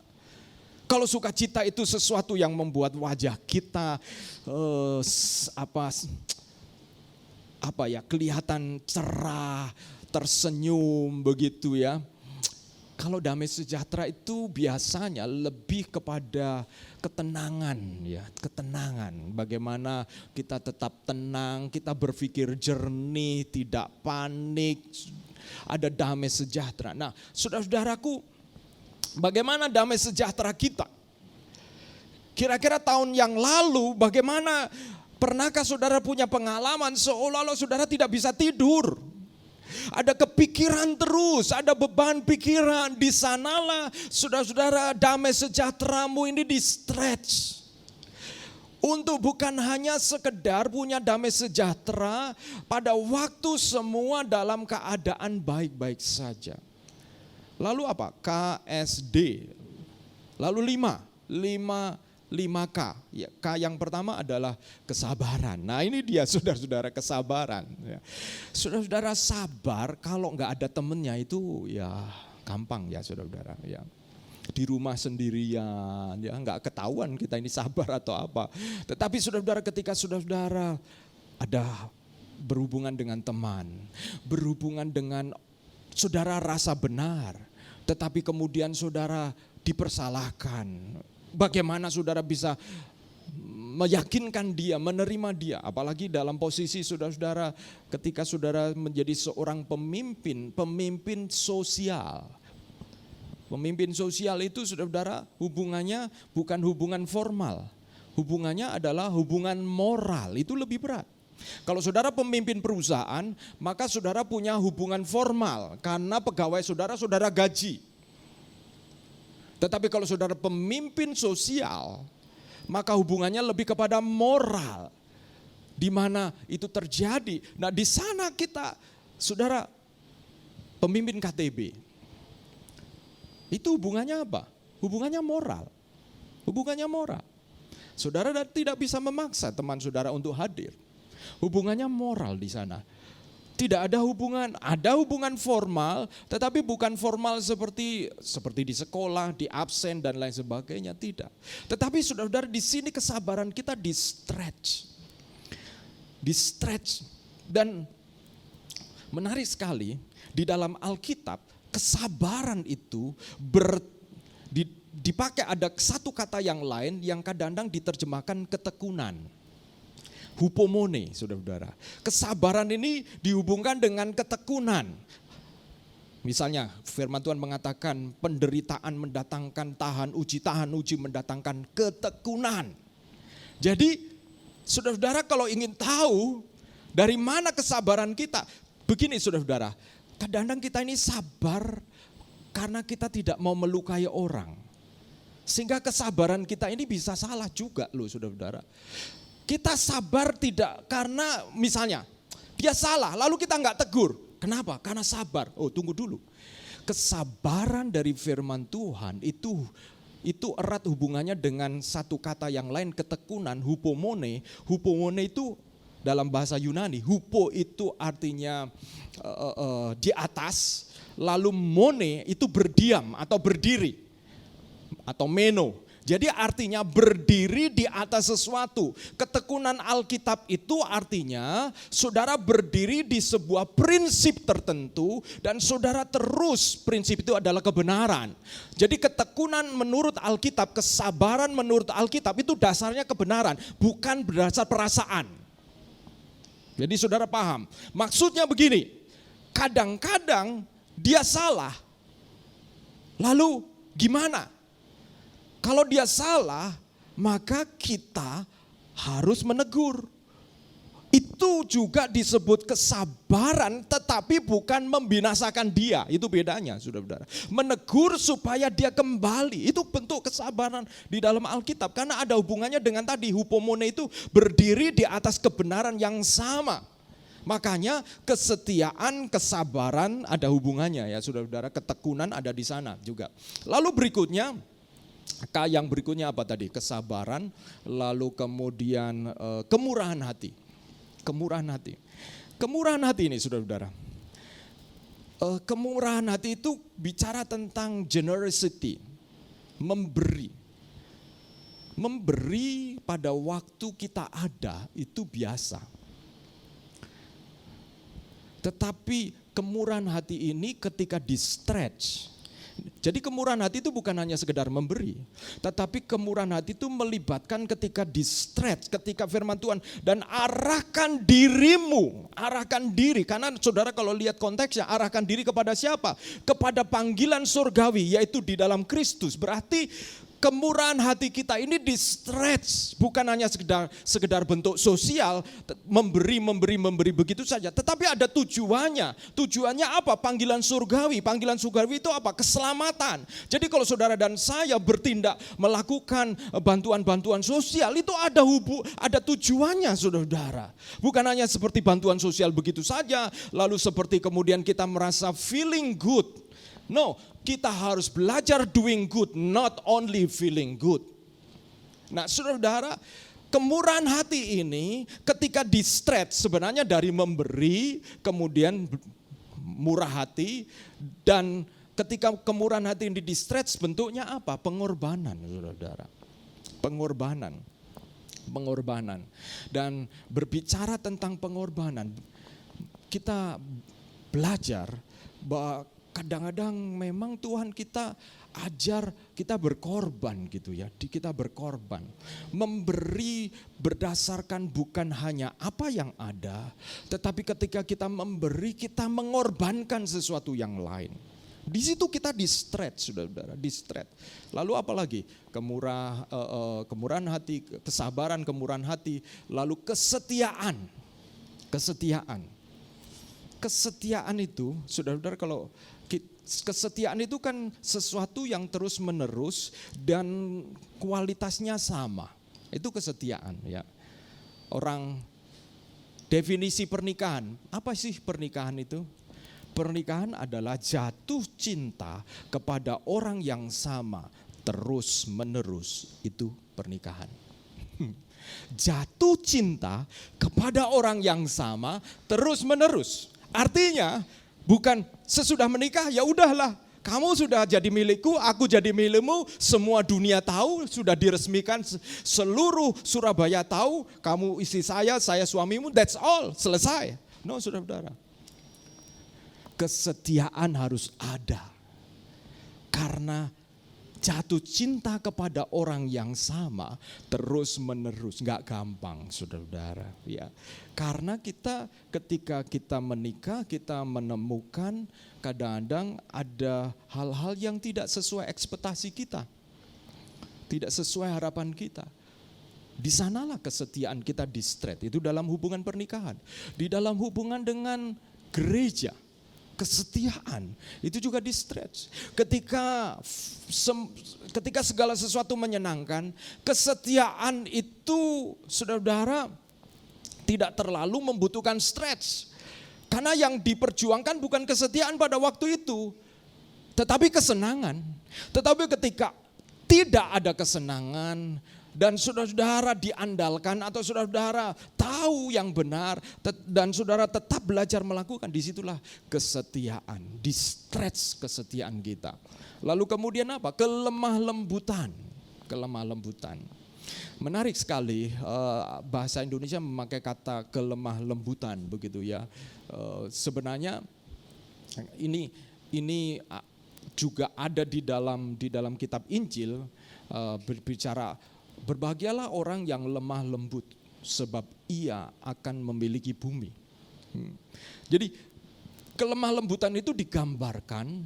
Kalau sukacita itu sesuatu yang membuat wajah kita kelihatan cerah, tersenyum begitu ya. Kalau damai sejahtera itu biasanya lebih kepada ketenangan ya, ketenangan. Bagaimana kita tetap tenang, kita berpikir jernih, tidak panik, ada damai sejahtera. Nah, saudara-saudaraku, bagaimana damai sejahtera kita? Kira-kira tahun yang lalu bagaimana, pernahkah saudara punya pengalaman seolah-olah saudara tidak bisa tidur? Ada kepikiran terus, ada beban pikiran. Di sanalah saudara-saudara damai sejahteramu ini di stretch. Untuk bukan hanya sekedar punya damai sejahtera pada waktu semua dalam keadaan baik-baik saja. Lalu apa? KSD. Lalu 5K. Ya, K yang pertama adalah kesabaran. Nah ini dia saudara-saudara, kesabaran. Ya. Saudara-saudara sabar kalau nggak ada temennya itu ya gampang ya saudara-saudara. Ya. Di rumah sendirian, ya nggak ketahuan kita ini sabar atau apa. Tetapi saudara-saudara, ketika saudara-saudara ada berhubungan dengan teman, berhubungan dengan saudara rasa benar, tetapi kemudian saudara dipersalahkan. Bagaimana saudara bisa meyakinkan dia, menerima dia. Apalagi dalam posisi saudara-saudara ketika saudara menjadi seorang pemimpin sosial. Pemimpin sosial itu saudara-saudara hubungannya bukan hubungan formal. Hubungannya adalah hubungan moral, itu lebih berat. Kalau saudara pemimpin perusahaan, maka saudara punya hubungan formal karena pegawai saudara gaji. Tetapi kalau saudara pemimpin sosial, maka hubungannya lebih kepada moral. Di mana itu terjadi. Nah di sana kita, saudara pemimpin KTB. Itu hubungannya apa? Hubungannya moral. Hubungannya moral. Saudara tidak bisa memaksa teman saudara untuk hadir. Hubungannya moral di sana. Tidak ada hubungan formal, tetapi bukan formal seperti di sekolah, di absen dan lain sebagainya, tidak. Tetapi saudara-saudara di sini kesabaran kita di stretch. Dan menarik sekali di dalam Alkitab kesabaran itu dipakai ada satu kata yang lain yang kadang-kadang diterjemahkan ketekunan. Hupomone, saudara-saudara. Kesabaran ini dihubungkan dengan ketekunan. Misalnya firman Tuhan mengatakan penderitaan mendatangkan tahan uji mendatangkan ketekunan. Jadi saudara-saudara kalau ingin tahu dari mana kesabaran kita, begini saudara-saudara, kadang-kadang kita ini sabar karena kita tidak mau melukai orang. Sehingga kesabaran kita ini bisa salah juga loh saudara-saudara. Kita sabar tidak karena misalnya dia salah lalu kita nggak tegur. Kenapa? Karena sabar. Oh tunggu dulu. Kesabaran dari firman Tuhan itu erat hubungannya dengan satu kata yang lain, ketekunan, hupomone. Hupomone itu dalam bahasa Yunani. Hupo itu artinya di atas, lalu mone itu berdiam atau berdiri atau meno. Jadi artinya berdiri di atas sesuatu. Ketekunan Alkitab itu artinya saudara berdiri di sebuah prinsip tertentu dan saudara terus prinsip itu adalah kebenaran. Jadi ketekunan menurut Alkitab, kesabaran menurut Alkitab itu dasarnya kebenaran, bukan berdasar perasaan. Jadi saudara paham. Maksudnya begini, kadang-kadang dia salah. Lalu gimana? Kalau dia salah, maka kita harus menegur. Itu juga disebut kesabaran, tetapi bukan membinasakan dia. Itu bedanya, saudara-saudara. Menegur supaya dia kembali. Itu bentuk kesabaran di dalam Alkitab. Karena ada hubungannya dengan tadi, hupomone itu berdiri di atas kebenaran yang sama. Makanya kesetiaan, kesabaran ada hubungannya ya, saudara-saudara. Ketekunan ada di sana juga. Lalu berikutnya, K yang berikutnya apa tadi? Kesabaran, lalu kemudian kemurahan hati. Kemurahan hati. Kemurahan hati ini saudara-saudara. Kemurahan hati itu bicara tentang generosity, memberi. Memberi pada waktu kita ada itu biasa. Tetapi kemurahan hati ini ketika di-stretch. Jadi kemurahan hati itu bukan hanya sekedar memberi. Tetapi kemurahan hati itu melibatkan ketika di-stretch, ketika firman Tuhan. Dan arahkan dirimu, arahkan diri. Karena saudara kalau lihat konteksnya, arahkan diri kepada siapa? Kepada panggilan surgawi, yaitu di dalam Kristus. Berarti kemurahan hati kita ini di-stretch, bukan hanya sekedar bentuk sosial, memberi begitu saja. Tetapi ada tujuannya. Tujuannya apa? Panggilan surgawi. Panggilan surgawi itu apa? Keselamatan. Jadi kalau saudara dan saya bertindak melakukan bantuan-bantuan sosial, itu ada tujuannya, saudara. Bukan hanya seperti bantuan sosial begitu saja, lalu seperti kemudian kita merasa feeling good. No, kita harus belajar doing good, not only feeling good. Nah, saudara, kemurahan hati ini ketika di-stretch sebenarnya dari memberi, kemudian murah hati, dan ketika kemurahan hati ini di-stretch bentuknya apa? Pengorbanan, saudara. Pengorbanan. Dan berbicara tentang pengorbanan, kita belajar bahwa kadang-kadang memang Tuhan kita ajar kita berkorban gitu ya. Kita berkorban. Memberi berdasarkan bukan hanya apa yang ada, tetapi ketika kita memberi kita mengorbankan sesuatu yang lain. Di situ kita di-stretch, saudara, di-stretch. Lalu apa lagi? Kemurahan hati, kesabaran, kemurahan hati, lalu kesetiaan. Kesetiaan itu, saudara, kalau kesetiaan itu kan sesuatu yang terus menerus dan kualitasnya sama. Itu kesetiaan ya. Orang definisi pernikahan, apa sih pernikahan itu? Pernikahan adalah jatuh cinta kepada orang yang sama terus menerus. Itu pernikahan. Jatuh cinta kepada orang yang sama terus menerus. Artinya bukan sesudah menikah ya udahlah, kamu sudah jadi milikku, aku jadi milikmu, semua dunia tahu, sudah diresmikan, seluruh Surabaya tahu, kamu istri saya suamimu, that's all, selesai. No, saudara-saudara. Kesetiaan harus ada. Karena jatuh cinta kepada orang yang sama terus menerus, gak gampang, saudara-saudara. Ya. Karena ketika kita menikah, kita menemukan kadang-kadang ada hal-hal yang tidak sesuai ekspektasi kita. Tidak sesuai harapan kita. Di sanalah kesetiaan kita di-stretch, itu dalam hubungan pernikahan. Di dalam hubungan dengan gereja, kesetiaan itu juga di-stretch. Ketika segala sesuatu menyenangkan, kesetiaan itu, saudara-saudara, tidak terlalu membutuhkan stretch. Karena yang diperjuangkan bukan kesetiaan pada waktu itu, tetapi kesenangan. Tetapi ketika tidak ada kesenangan dan saudara-saudara diandalkan atau saudara-saudara tahu yang benar dan saudara tetap belajar melakukan, disitulah kesetiaan, di-stretch kesetiaan kita. Lalu kemudian apa? Kelemah lembutan. Menarik sekali bahasa Indonesia memakai kata kelemah lembutan begitu ya. Sebenarnya ini juga ada di dalam kitab Injil, berbicara berbahagialah orang yang lemah lembut sebab ia akan memiliki bumi. Jadi kelemah lembutan itu digambarkan.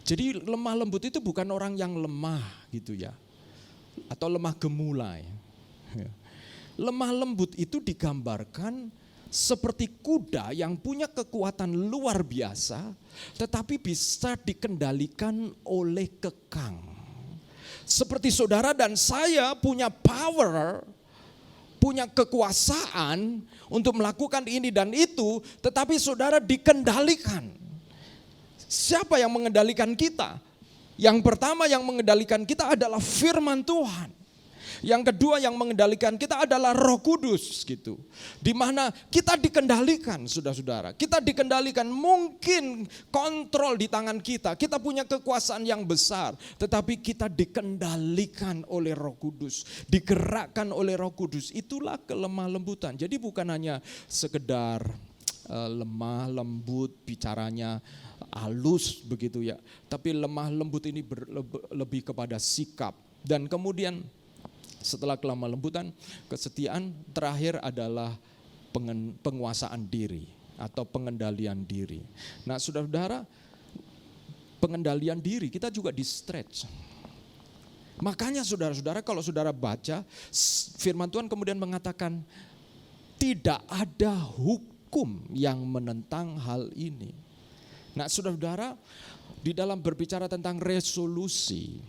Jadi lemah lembut itu bukan orang yang lemah gitu ya. Atau lemah gemulai. Lemah lembut itu digambarkan seperti kuda yang punya kekuatan luar biasa, tetapi bisa dikendalikan oleh kekang. Seperti saudara dan saya punya power, punya kekuasaan untuk melakukan ini dan itu, tetapi saudara dikendalikan. Siapa yang mengendalikan kita? Yang pertama yang mengendalikan kita adalah firman Tuhan. Yang kedua yang mengendalikan kita adalah Roh Kudus gitu. Di mana kita dikendalikan, saudara-saudara. Kita dikendalikan, mungkin kontrol di tangan kita. Kita punya kekuasaan yang besar, tetapi kita dikendalikan oleh Roh Kudus, digerakkan oleh Roh Kudus. Itulah kelemah lembutan. Jadi bukan hanya sekedar lemah lembut, bicaranya halus begitu ya. Tapi lemah lembut ini lebih kepada sikap. Dan kemudian setelah kelemah lembutan, kesetiaan, terakhir adalah penguasaan diri atau pengendalian diri. Nah, saudara-saudara, pengendalian diri kita juga di stretch. Makanya saudara-saudara, kalau saudara baca firman Tuhan kemudian mengatakan tidak ada hukum yang menentang hal ini. Nah, saudara-saudara, di dalam berbicara tentang resolusi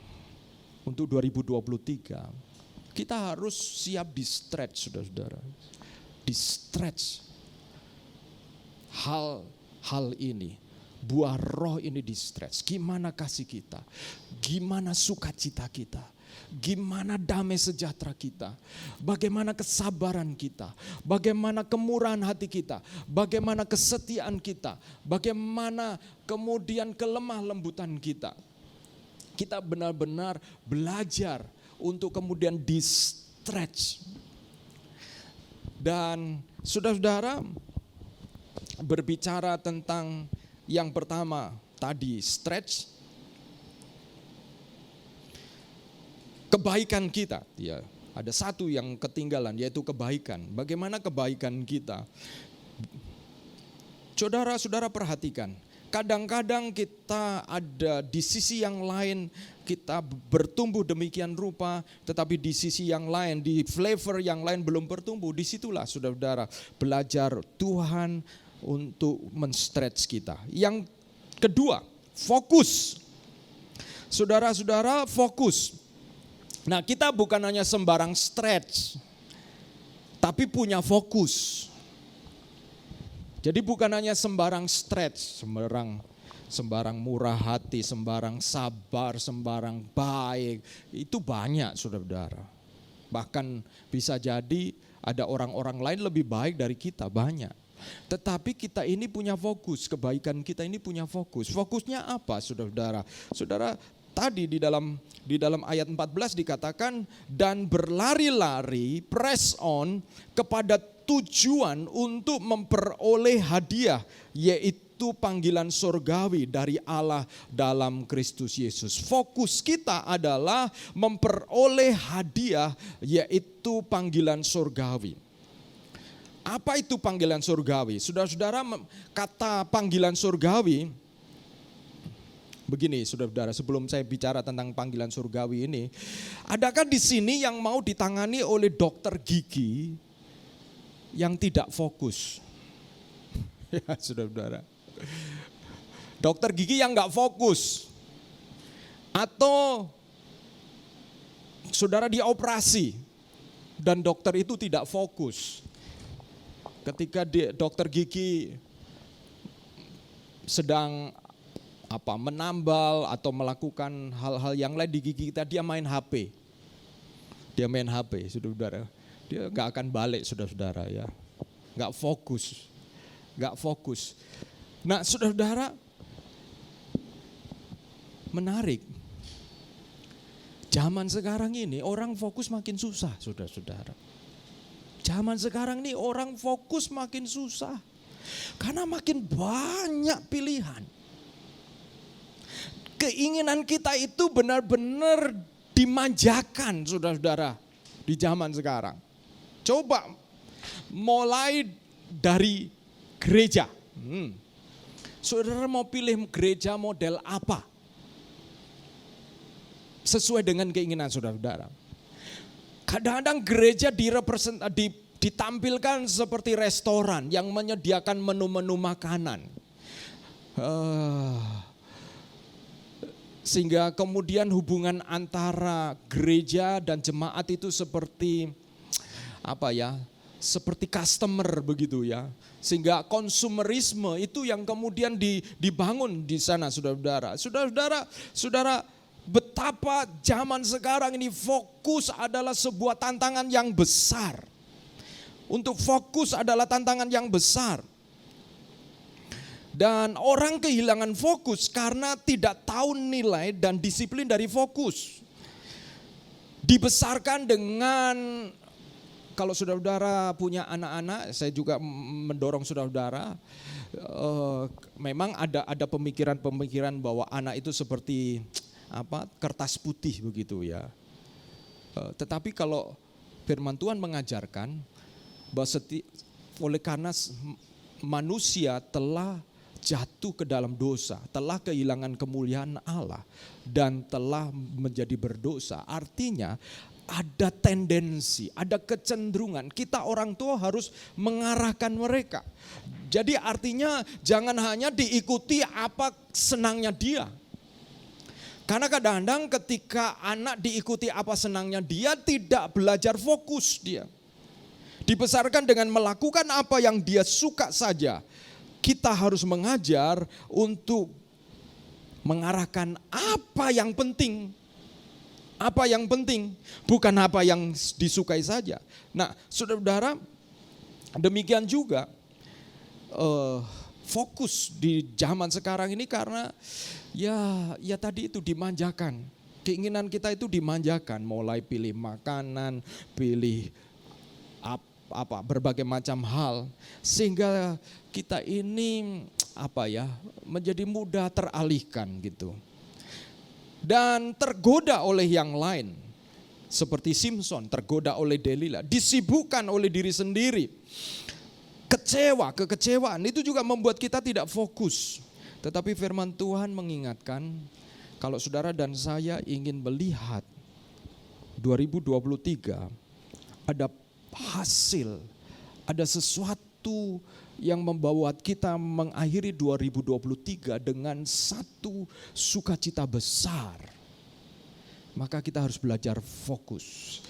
untuk 2023, kita harus siap di stretch, saudara-saudara. Di stretch hal ini. Buah roh ini di stretch. Gimana kasih kita? Gimana sukacita kita? Gimana damai sejahtera kita? Bagaimana kesabaran kita? Bagaimana kemurahan hati kita? Bagaimana kesetiaan kita? Bagaimana kemudian kelemah lembutan kita? Kita benar-benar belajar untuk kemudian di stretch. Dan saudara-saudara, berbicara tentang yang pertama tadi stretch, kebaikan kita, ya, ada satu yang ketinggalan yaitu kebaikan. Bagaimana kebaikan kita? Saudara-saudara perhatikan, kadang-kadang kita ada di sisi yang lain, kita bertumbuh demikian rupa, tetapi di sisi yang lain, di flavor yang lain belum bertumbuh. Disitulah saudara-saudara belajar Tuhan untuk men-stretch kita. Yang kedua, fokus. Saudara-saudara, fokus. Nah, kita bukan hanya sembarang stretch, tapi punya fokus. Jadi bukan hanya sembarang stretch, sembarang murah hati, sembarang sabar, sembarang baik. Itu banyak, saudara-saudara. Bahkan bisa jadi ada orang-orang lain lebih baik dari kita, banyak. Tetapi kita ini punya fokus, kebaikan kita ini punya fokus. Fokusnya apa, saudara-saudara? Saudara, tadi di dalam ayat 14 dikatakan, dan berlari-lari, press on kepada tujuan untuk memperoleh hadiah, yaitu panggilan surgawi dari Allah dalam Kristus Yesus. Fokus kita adalah memperoleh hadiah, yaitu panggilan surgawi. Apa itu panggilan surgawi? Saudara-saudara, kata panggilan surgawi, begini saudara-saudara, sebelum saya bicara tentang panggilan surgawi ini, adakah di sini yang mau ditangani oleh dokter gigi yang tidak fokus? Ya saudara-saudara, dokter gigi yang gak fokus, atau saudara dioperasi dan dokter itu tidak fokus. Ketika dokter gigi sedang menambal atau melakukan hal-hal yang lain di gigi kita, dia main HP. Dia main HP, saudara-saudara. Dia gak akan balik, saudara-saudara, ya. Gak fokus. Gak fokus. Nah, saudara-saudara, menarik. Zaman sekarang ini orang fokus makin susah, saudara-saudara. Zaman sekarang ini orang fokus makin susah. Karena makin banyak pilihan. Keinginan kita itu benar-benar dimanjakan, saudara-saudara, di zaman sekarang. Coba mulai dari gereja. Saudara mau pilih gereja model apa? Sesuai dengan keinginan saudara-saudara. Kadang-kadang gereja ditampilkan seperti restoran yang menyediakan menu-menu makanan. Sehingga kemudian hubungan antara gereja dan jemaat itu seperti seperti customer begitu ya. Sehingga konsumerisme itu yang kemudian dibangun di sana, saudara-saudara. Saudara-saudara, betapa betapa zaman sekarang ini fokus adalah sebuah tantangan yang besar. Untuk fokus adalah tantangan yang besar. Dan orang kehilangan fokus karena tidak tahu nilai dan disiplin dari fokus. Dibesarkan dengan, kalau saudara-saudara punya anak-anak, saya juga mendorong saudara-saudara, memang ada pemikiran-pemikiran bahwa anak itu seperti kertas putih begitu ya. Tetapi kalau firman Tuhan mengajarkan bahwa oleh karena manusia telah jatuh ke dalam dosa, telah kehilangan kemuliaan Allah dan telah menjadi berdosa. Artinya ada tendensi, ada kecenderungan kita orang tua harus mengarahkan mereka. Jadi artinya jangan hanya diikuti apa senangnya dia. Karena kadang-kadang ketika anak diikuti apa senangnya dia, tidak belajar fokus dia. Dibesarkan dengan melakukan apa yang dia suka saja. Kita harus mengajar untuk mengarahkan apa yang penting. Apa yang penting, bukan apa yang disukai saja. Nah, saudara-saudara, demikian juga fokus di zaman sekarang ini karena ya tadi itu dimanjakan. Keinginan kita itu dimanjakan, mulai pilih makanan, pilih berbagai macam hal, sehingga kita ini menjadi mudah teralihkan gitu. Dan tergoda oleh yang lain. Seperti Simpson tergoda oleh Delila, disibukkan oleh diri sendiri. Kekecewaan itu juga membuat kita tidak fokus. Tetapi firman Tuhan mengingatkan, kalau saudara dan saya ingin melihat 2023 ada hasil, ada sesuatu yang membawa kita mengakhiri 2023 dengan satu sukacita besar. Maka kita harus belajar fokus.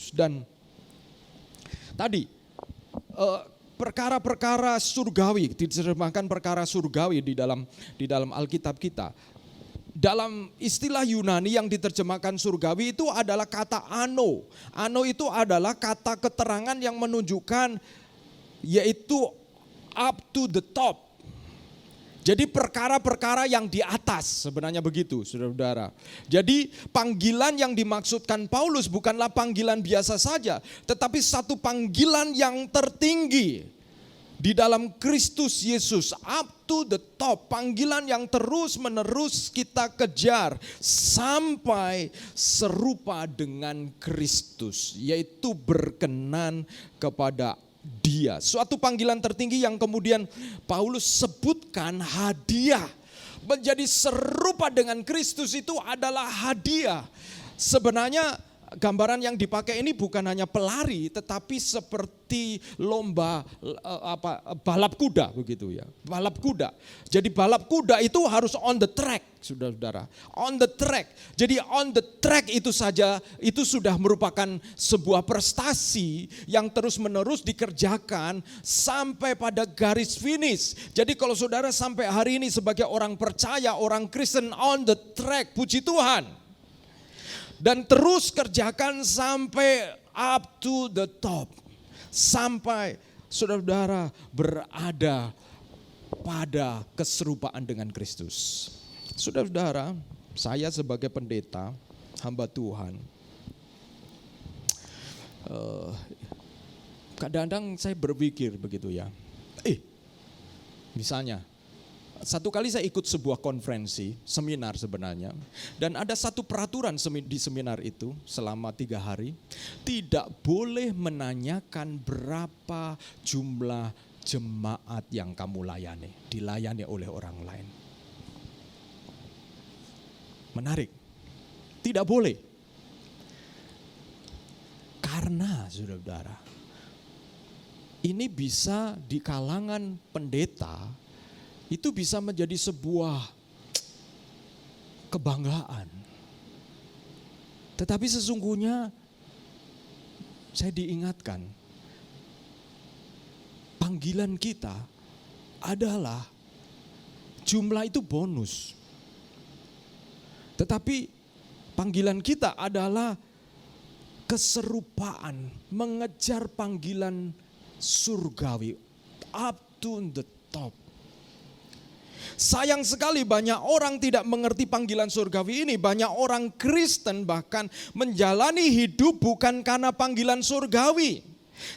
Dan tadi perkara-perkara surgawi, diterjemahkan perkara surgawi di dalam Alkitab kita. Dalam istilah Yunani yang diterjemahkan surgawi itu adalah kata ano. Ano itu adalah kata keterangan yang menunjukkan yaitu up to the top. Jadi perkara-perkara yang di atas, sebenarnya begitu saudara-saudara. Jadi panggilan yang dimaksudkan Paulus bukanlah panggilan biasa saja, tetapi satu panggilan yang tertinggi di dalam Kristus Yesus, up to the top. Panggilan yang terus-menerus kita kejar sampai serupa dengan Kristus, yaitu berkenan kepada Dia. Suatu panggilan tertinggi yang kemudian Paulus sebutkan hadiah. Menjadi serupa dengan Kristus itu adalah hadiah. Sebenarnya gambaran yang dipakai ini bukan hanya pelari, tetapi seperti lomba balap kuda begitu ya. Balap kuda. Jadi balap kuda itu harus on the track, saudara-saudara. On the track. Jadi on the track itu saja itu sudah merupakan sebuah prestasi yang terus-menerus dikerjakan sampai pada garis finish. Jadi kalau saudara sampai hari ini sebagai orang percaya, orang Kristen on the track, puji Tuhan. Dan terus kerjakan sampai up to the top. Sampai saudara-saudara berada pada keserupaan dengan Kristus. Saudara-saudara, saya sebagai pendeta, hamba Tuhan, kadang-kadang saya berpikir begitu ya. Misalnya, satu kali saya ikut sebuah konferensi, seminar sebenarnya. Dan ada satu peraturan di seminar itu selama 3 hari. Tidak boleh menanyakan berapa jumlah jemaat yang kamu dilayani oleh orang lain. Menarik. Tidak boleh. Karena saudara-saudara, ini bisa di kalangan pendeta, itu bisa menjadi sebuah kebanggaan. Tetapi sesungguhnya saya diingatkan, panggilan kita adalah jumlah itu bonus. Tetapi panggilan kita adalah keserupaan, mengejar panggilan surgawi, up to the top. Sayang sekali banyak orang tidak mengerti panggilan surgawi ini. Banyak orang Kristen bahkan menjalani hidup bukan karena panggilan surgawi,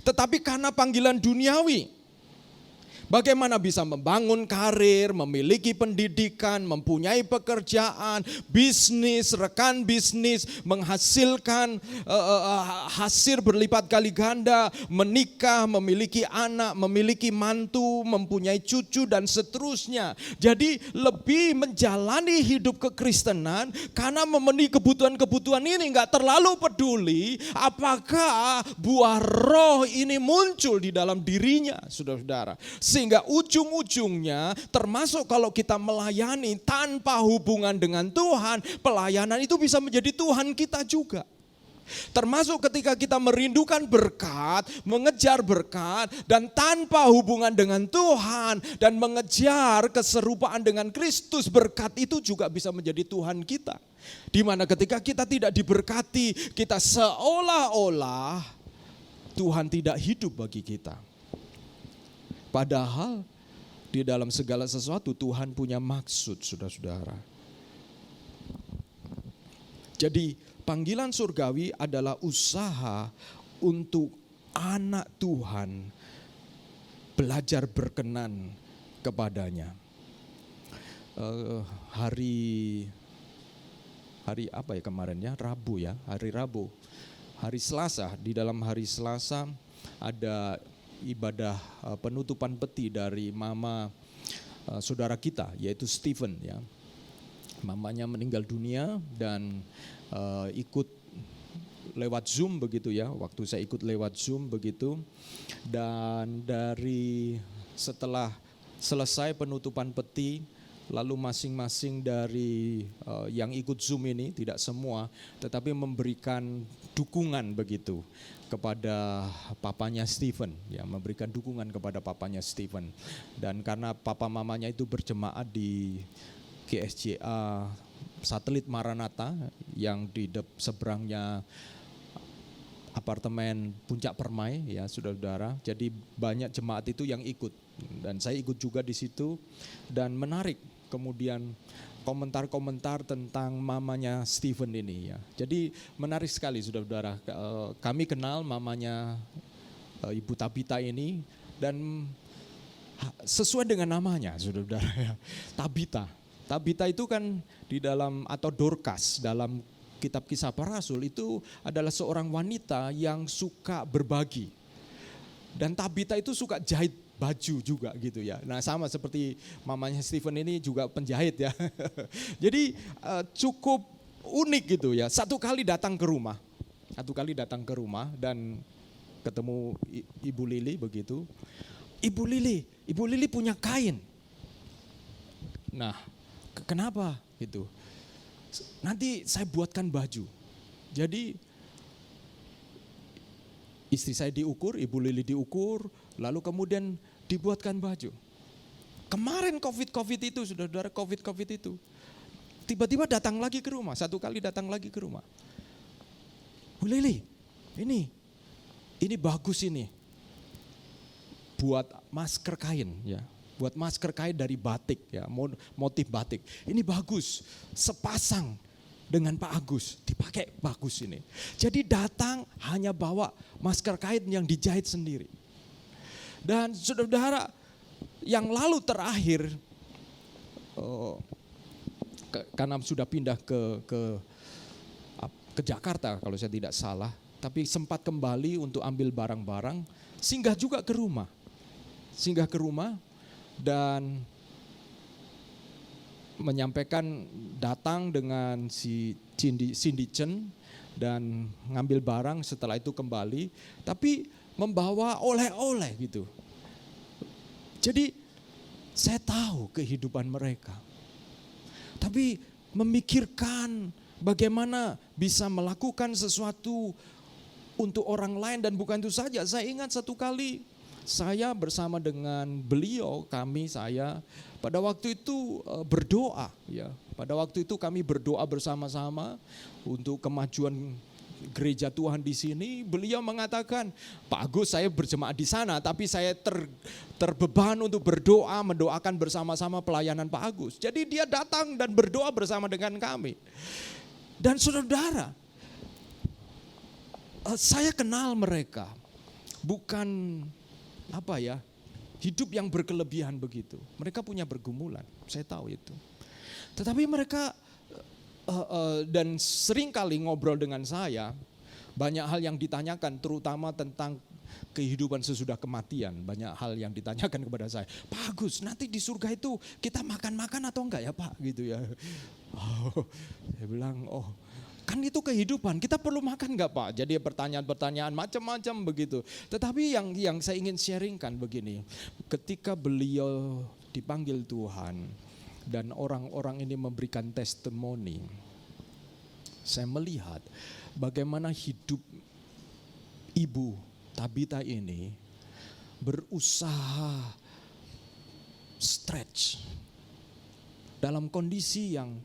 tetapi karena panggilan duniawi. Bagaimana bisa membangun karir, memiliki pendidikan, mempunyai pekerjaan, bisnis, rekan bisnis, menghasilkan hasil berlipat kali ganda, menikah, memiliki anak, memiliki mantu, mempunyai cucu dan seterusnya. Jadi lebih menjalani hidup kekristenan karena memenuhi kebutuhan-kebutuhan ini, nggak terlalu peduli apakah buah roh ini muncul di dalam dirinya, saudara-saudara. Sehingga ujung-ujungnya termasuk kalau kita melayani tanpa hubungan dengan Tuhan, pelayanan itu bisa menjadi Tuhan kita juga. Termasuk ketika kita merindukan berkat, mengejar berkat, dan tanpa hubungan dengan Tuhan, dan mengejar keserupaan dengan Kristus, berkat itu juga bisa menjadi Tuhan kita. Dimana ketika kita tidak diberkati, kita seolah-olah Tuhan tidak hidup bagi kita. Padahal di dalam segala sesuatu Tuhan punya maksud, saudara-saudara. Jadi panggilan surgawi adalah usaha untuk anak Tuhan belajar berkenan kepadanya. Hari apa ya kemarin ya? Rabu ya, hari Rabu. Hari Selasa, di dalam hari Selasa ada ibadah penutupan peti dari mama saudara kita, yaitu Stephen ya. Mamanya meninggal dunia dan ikut lewat Zoom begitu ya. Waktu saya ikut lewat Zoom begitu, dan dari setelah selesai penutupan peti, lalu masing-masing dari yang ikut Zoom ini, tidak semua, tetapi memberikan dukungan begitu kepada papanya Stephen, ya, memberikan dukungan kepada papanya Stephen. Dan karena papa mamanya itu berjemaat di GSJA Satelit Maranatha yang di seberangnya apartemen Puncak Permai, ya saudara-saudara. Jadi banyak jemaat itu yang ikut, dan saya ikut juga di situ. Dan menarik kemudian komentar-komentar tentang mamanya Stephen ini ya. Jadi menarik sekali saudara-saudara. Kami kenal mamanya Ibu Tabita ini, dan sesuai dengan namanya saudara-saudara ya, Tabita. Tabita itu kan di dalam, atau Dorcas dalam kitab Kisah Para Rasul, itu adalah seorang wanita yang suka berbagi. Dan Tabita itu suka jahit baju juga gitu ya. Nah sama seperti mamanya Stephen ini juga penjahit ya. Jadi cukup unik gitu ya. Satu kali datang ke rumah dan ketemu Ibu Lili begitu. Ibu Lili punya kain. Nah kenapa gitu? Nanti saya buatkan baju. Jadi istri saya diukur, Ibu Lili diukur, lalu kemudian dibuatkan baju. Kemarin COVID itu, saudara-saudara, COVID itu. Tiba-tiba datang lagi ke rumah, satu kali datang lagi ke rumah. Bu Lili, ini bagus ini. Buat masker kain ya. Buat masker kain dari batik ya, motif batik. Ini bagus, sepasang dengan Pak Agus, dipakai bagus ini. Jadi datang hanya bawa masker kain yang dijahit sendiri. Dan saudara-saudara, yang lalu terakhir, karena sudah pindah ke Jakarta kalau saya tidak salah, tapi sempat kembali untuk ambil barang-barang, singgah juga ke rumah. Dan menyampaikan, datang dengan si Cindy Chen dan ngambil barang, setelah itu kembali, tapi membawa oleh-oleh gitu. Jadi saya tahu kehidupan mereka, tapi memikirkan bagaimana bisa melakukan sesuatu untuk orang lain. Dan bukan itu saja, saya ingat satu kali saya bersama dengan beliau, saya pada waktu itu berdoa ya. Pada waktu itu kami berdoa bersama-sama untuk kemajuan gereja Tuhan di sini. Beliau mengatakan, Pak Agus, saya berjemaat di sana, tapi saya terbeban untuk berdoa, mendoakan bersama-sama pelayanan Pak Agus. Jadi dia datang dan berdoa bersama dengan kami. Dan saudara, saya kenal mereka, bukan hidup yang berkelebihan begitu. Mereka punya pergumulan, saya tahu itu. Tetapi mereka dan sering kali ngobrol dengan saya, banyak hal yang ditanyakan, terutama tentang kehidupan sesudah kematian. Banyak hal yang ditanyakan kepada saya, Pak Agus, nanti di surga itu kita makan-makan atau enggak ya Pak? Gitu ya. Saya bilang, kan itu kehidupan, kita perlu makan enggak Pak? Jadi pertanyaan-pertanyaan macam-macam begitu. Tetapi yang saya ingin sharingkan begini, ketika beliau dipanggil Tuhan, dan orang-orang ini memberikan testimoni, saya melihat bagaimana hidup Ibu Tabita ini berusaha stretch dalam kondisi yang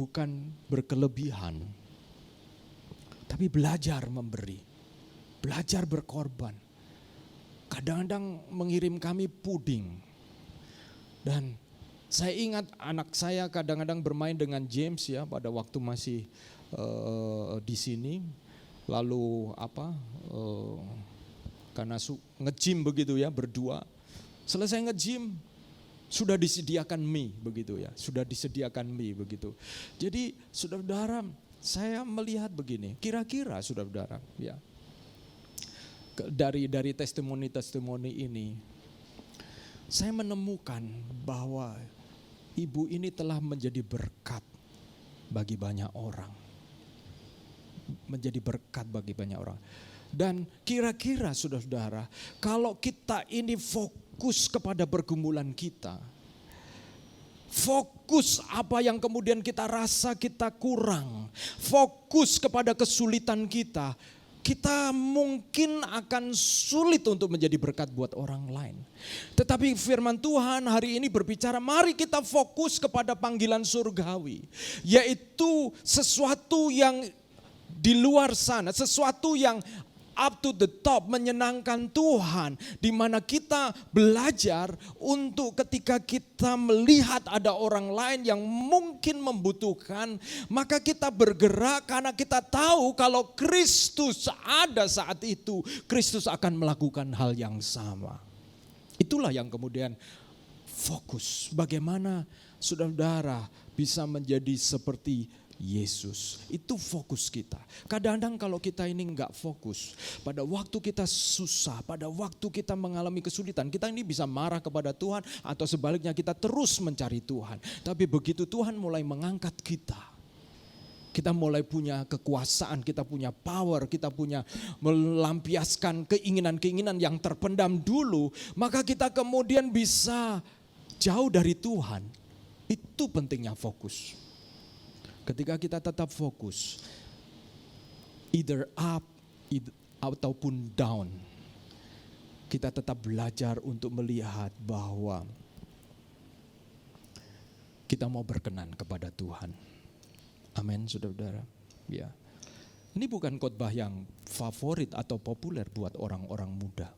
bukan berkelebihan, tapi belajar memberi, belajar berkorban. Kadang-kadang mengirim kami puding. Dan saya ingat anak saya kadang-kadang bermain dengan James ya pada waktu masih di sini. Lalu karena nge-gym begitu ya berdua. Selesai nge-gym sudah disediakan mie begitu ya. Sudah disediakan mie begitu. Jadi saudara-saudara, saya melihat begini. Kira-kira saudara-saudara ya. Dari testimoni-testimoni ini saya menemukan bahwa ibu ini telah menjadi berkat bagi banyak orang. Menjadi berkat bagi banyak orang. Dan kira-kira saudara-saudara, kalau kita ini fokus kepada pergumulan kita, fokus apa yang kemudian kita rasa kita kurang, fokus kepada kesulitan kita mungkin akan sulit untuk menjadi berkat buat orang lain. Tetapi firman Tuhan hari ini berbicara, mari kita fokus kepada panggilan surgawi. Yaitu sesuatu yang di luar sana, sesuatu yang up to the top, menyenangkan Tuhan, di mana kita belajar untuk ketika kita melihat ada orang lain yang mungkin membutuhkan, maka kita bergerak karena kita tahu kalau Kristus ada saat itu, Kristus akan melakukan hal yang sama. Itulah yang kemudian fokus, bagaimana saudara-saudara bisa menjadi seperti Yesus. Itu fokus kita. Kadang-kadang kalau kita ini enggak fokus, pada waktu kita susah, pada waktu kita mengalami kesulitan, kita ini bisa marah kepada Tuhan, atau sebaliknya kita terus mencari Tuhan. Tapi begitu Tuhan mulai mengangkat kita mulai punya kekuasaan, kita punya power, kita punya melampiaskan keinginan-keinginan yang terpendam dulu, maka kita kemudian bisa jauh dari Tuhan. Itu pentingnya fokus. Ketika kita tetap fokus, either up ataupun down, kita tetap belajar untuk melihat bahwa kita mau berkenan kepada Tuhan. Amin, saudara-saudara. Ya, ini bukan khotbah yang favorit atau populer buat orang-orang muda.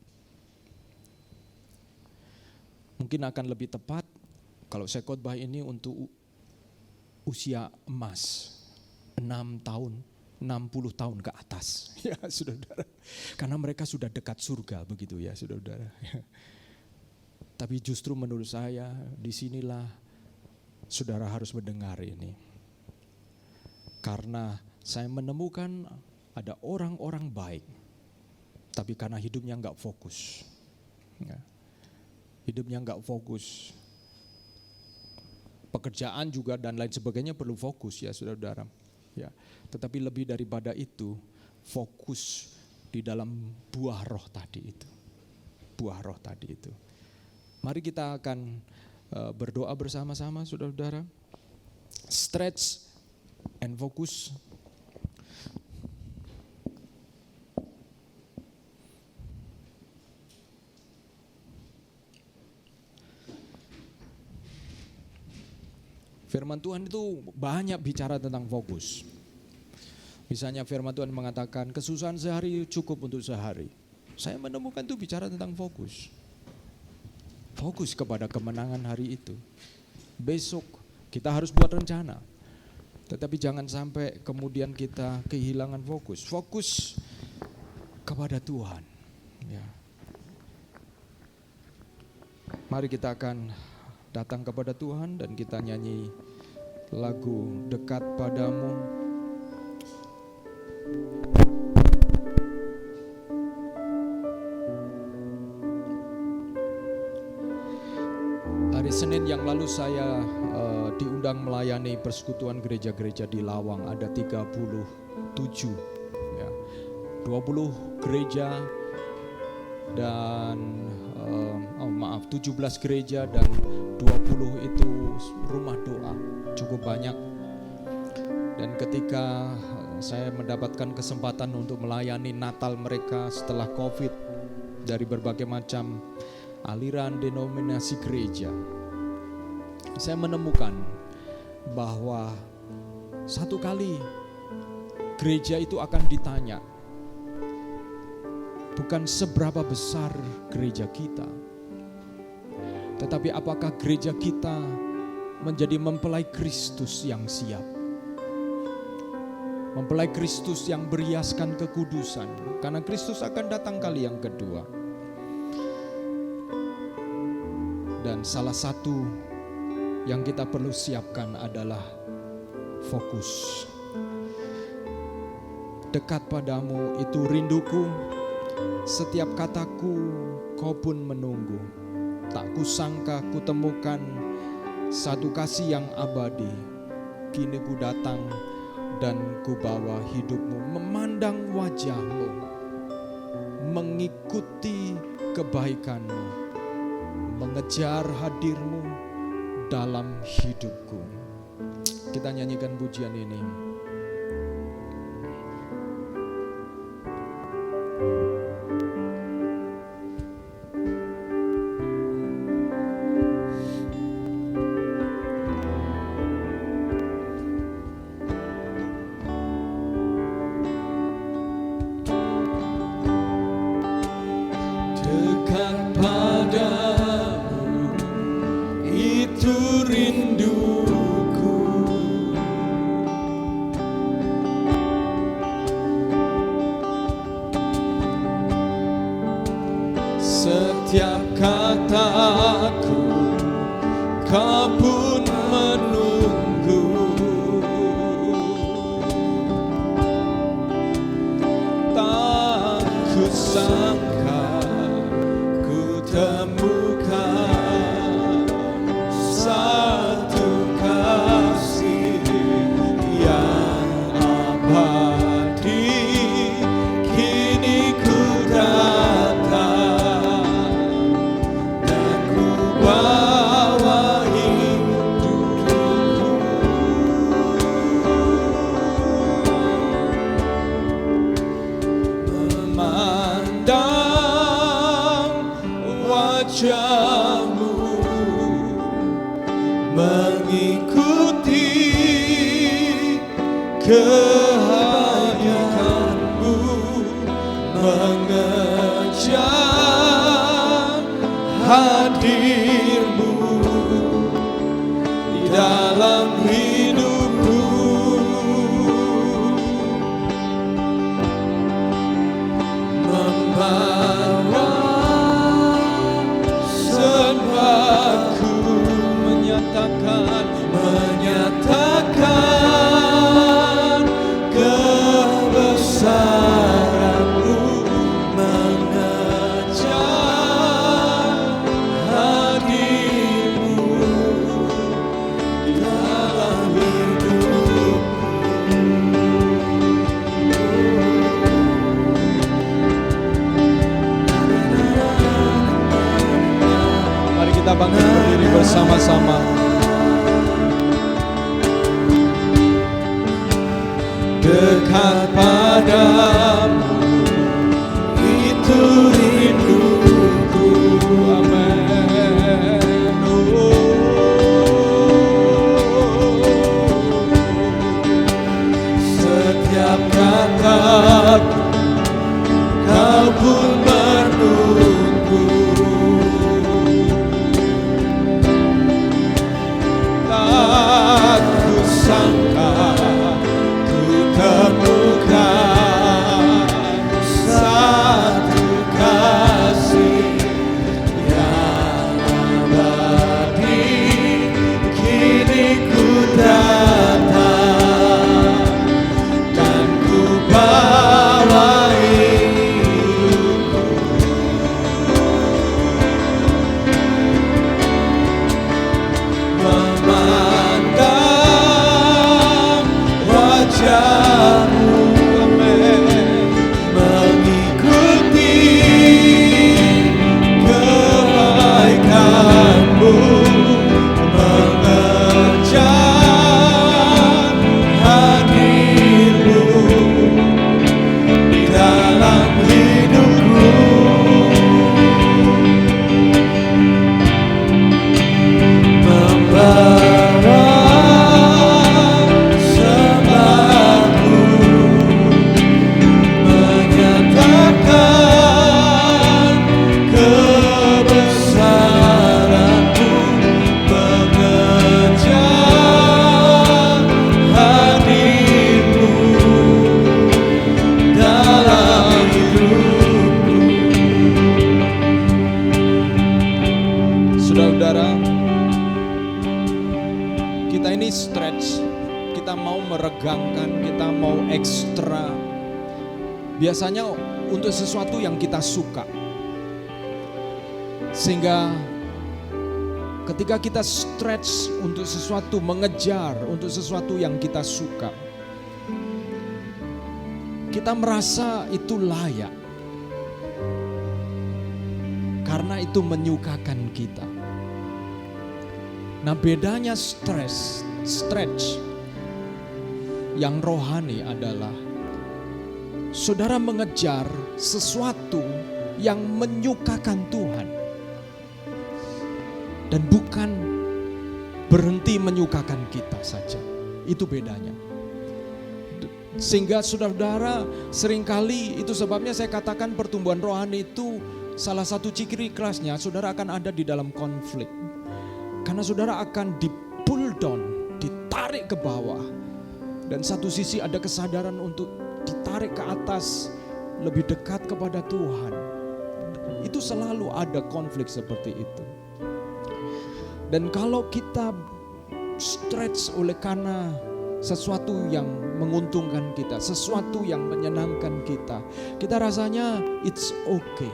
Mungkin akan lebih tepat kalau saya khotbah ini untuk usia emas, 6 tahun, 60 tahun ke atas. Ya saudara-saudara, karena mereka sudah dekat surga begitu ya saudara-saudara. Tapi justru menurut saya disinilah saudara harus mendengar ini. Karena saya menemukan ada orang-orang baik, tapi karena hidupnya enggak fokus. Hidupnya enggak fokus. Pekerjaan juga dan lain sebagainya perlu fokus ya saudara-saudara. Ya, tetapi lebih daripada itu, fokus di dalam buah roh tadi itu. Buah roh tadi itu. Mari kita akan berdoa bersama-sama saudara-saudara. Stretch and fokus. Firman Tuhan itu banyak bicara tentang fokus. Misalnya firman Tuhan mengatakan kesusahan sehari cukup untuk sehari. Saya menemukan itu bicara tentang fokus. Fokus kepada kemenangan hari itu. Besok kita harus buat rencana. Tetapi jangan sampai kemudian kita kehilangan fokus. Fokus kepada Tuhan. Ya. Mari kita akan datang kepada Tuhan dan kita nyanyi lagu Dekat Padamu. Hari Senin yang lalu saya diundang melayani persekutuan gereja-gereja di Lawang. Ada 37 ya. 20 gereja dan 17 gereja dan 20 itu rumah doa. Cukup banyak. Dan ketika saya mendapatkan kesempatan untuk melayani Natal mereka setelah Covid dari berbagai macam aliran denominasi gereja, saya menemukan bahwa satu kali gereja itu akan ditanya, bukan seberapa besar gereja kita, tetapi apakah gereja kita menjadi mempelai Kristus yang siap. Mempelai Kristus yang berhiaskan kekudusan, karena Kristus akan datang kali yang kedua. Dan salah satu yang kita perlu siapkan adalah fokus. Dekat padamu itu rinduku, setiap kataku kau pun menunggu. Tak kusangka kutemukan satu kasih yang abadi. Kini ku datang dan ku bawa hidupmu, memandang wajahmu, mengikuti kebaikanmu, mengejar hadirmu dalam hidupku. Kita nyanyikan pujian ini. Setiap kataku kau pun menunggu. Tak kusangka ku temukan satu kasih yang abadi. Kini ku wajahmu, mengikuti kebaikanmu, mengejar hadirmu di dalam hidupku. Membawa aku menyatakan kebesaranmu, mengejar hadirmu di dalam hidupku. Mari kita bangkit berdiri bersama-sama. Dekat padamu itu rinduku. Amin. Saudara-saudara, kita ini stretch, kita mau meregangkan, kita mau ekstra. Biasanya untuk sesuatu yang kita suka. Sehingga ketika kita stretch untuk sesuatu, mengejar untuk sesuatu yang kita suka, kita merasa itu layak. Karena itu menyukakan kita. Nah, bedanya stretch yang rohani adalah saudara mengejar sesuatu yang menyukakan Tuhan. Dan bukan berhenti menyukakan kita saja. Itu bedanya. Sehingga saudara-saudara, seringkali itu sebabnya saya katakan pertumbuhan rohani itu salah satu ciri kelasnya, saudara akan ada di dalam konflik. Karena saudara akan di-pull down, ditarik ke bawah. Dan satu sisi ada kesadaran untuk ditarik ke atas, lebih dekat kepada Tuhan. Itu selalu ada konflik seperti itu. Dan kalau kita stretch oleh karena sesuatu yang menguntungkan kita, sesuatu yang menyenangkan kita, kita rasanya it's okay.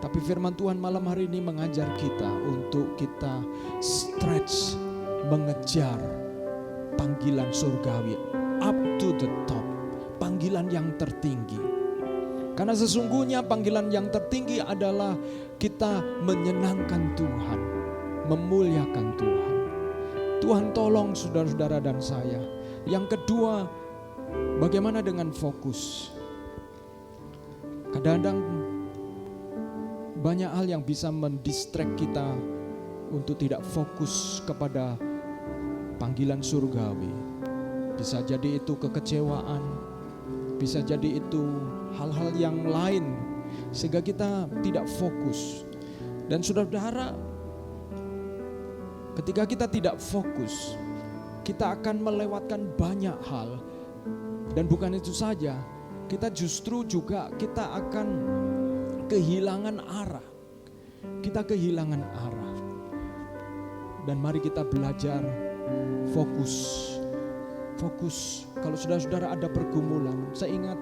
Tapi firman Tuhan malam hari ini mengajar kita untuk kita stretch, mengejar panggilan surgawi, up to the top, panggilan yang tertinggi. Karena sesungguhnya panggilan yang tertinggi adalah kita menyenangkan Tuhan, memuliakan Tuhan. Tuhan tolong saudara-saudara dan saya. Yang kedua, bagaimana dengan fokus? Kadang-kadang banyak hal yang bisa mendistract kita untuk tidak fokus kepada panggilan surgawi. Bisa jadi itu kekecewaan, bisa jadi itu hal-hal yang lain sehingga kita tidak fokus. Dan saudara-saudara, ketika kita tidak fokus, kita akan melewatkan banyak hal. Dan bukan itu saja, kita justru juga kita akan kehilangan arah. Kita kehilangan arah. Dan mari kita belajar fokus. Fokus. Kalau saudara-saudara ada pergumulan, saya ingat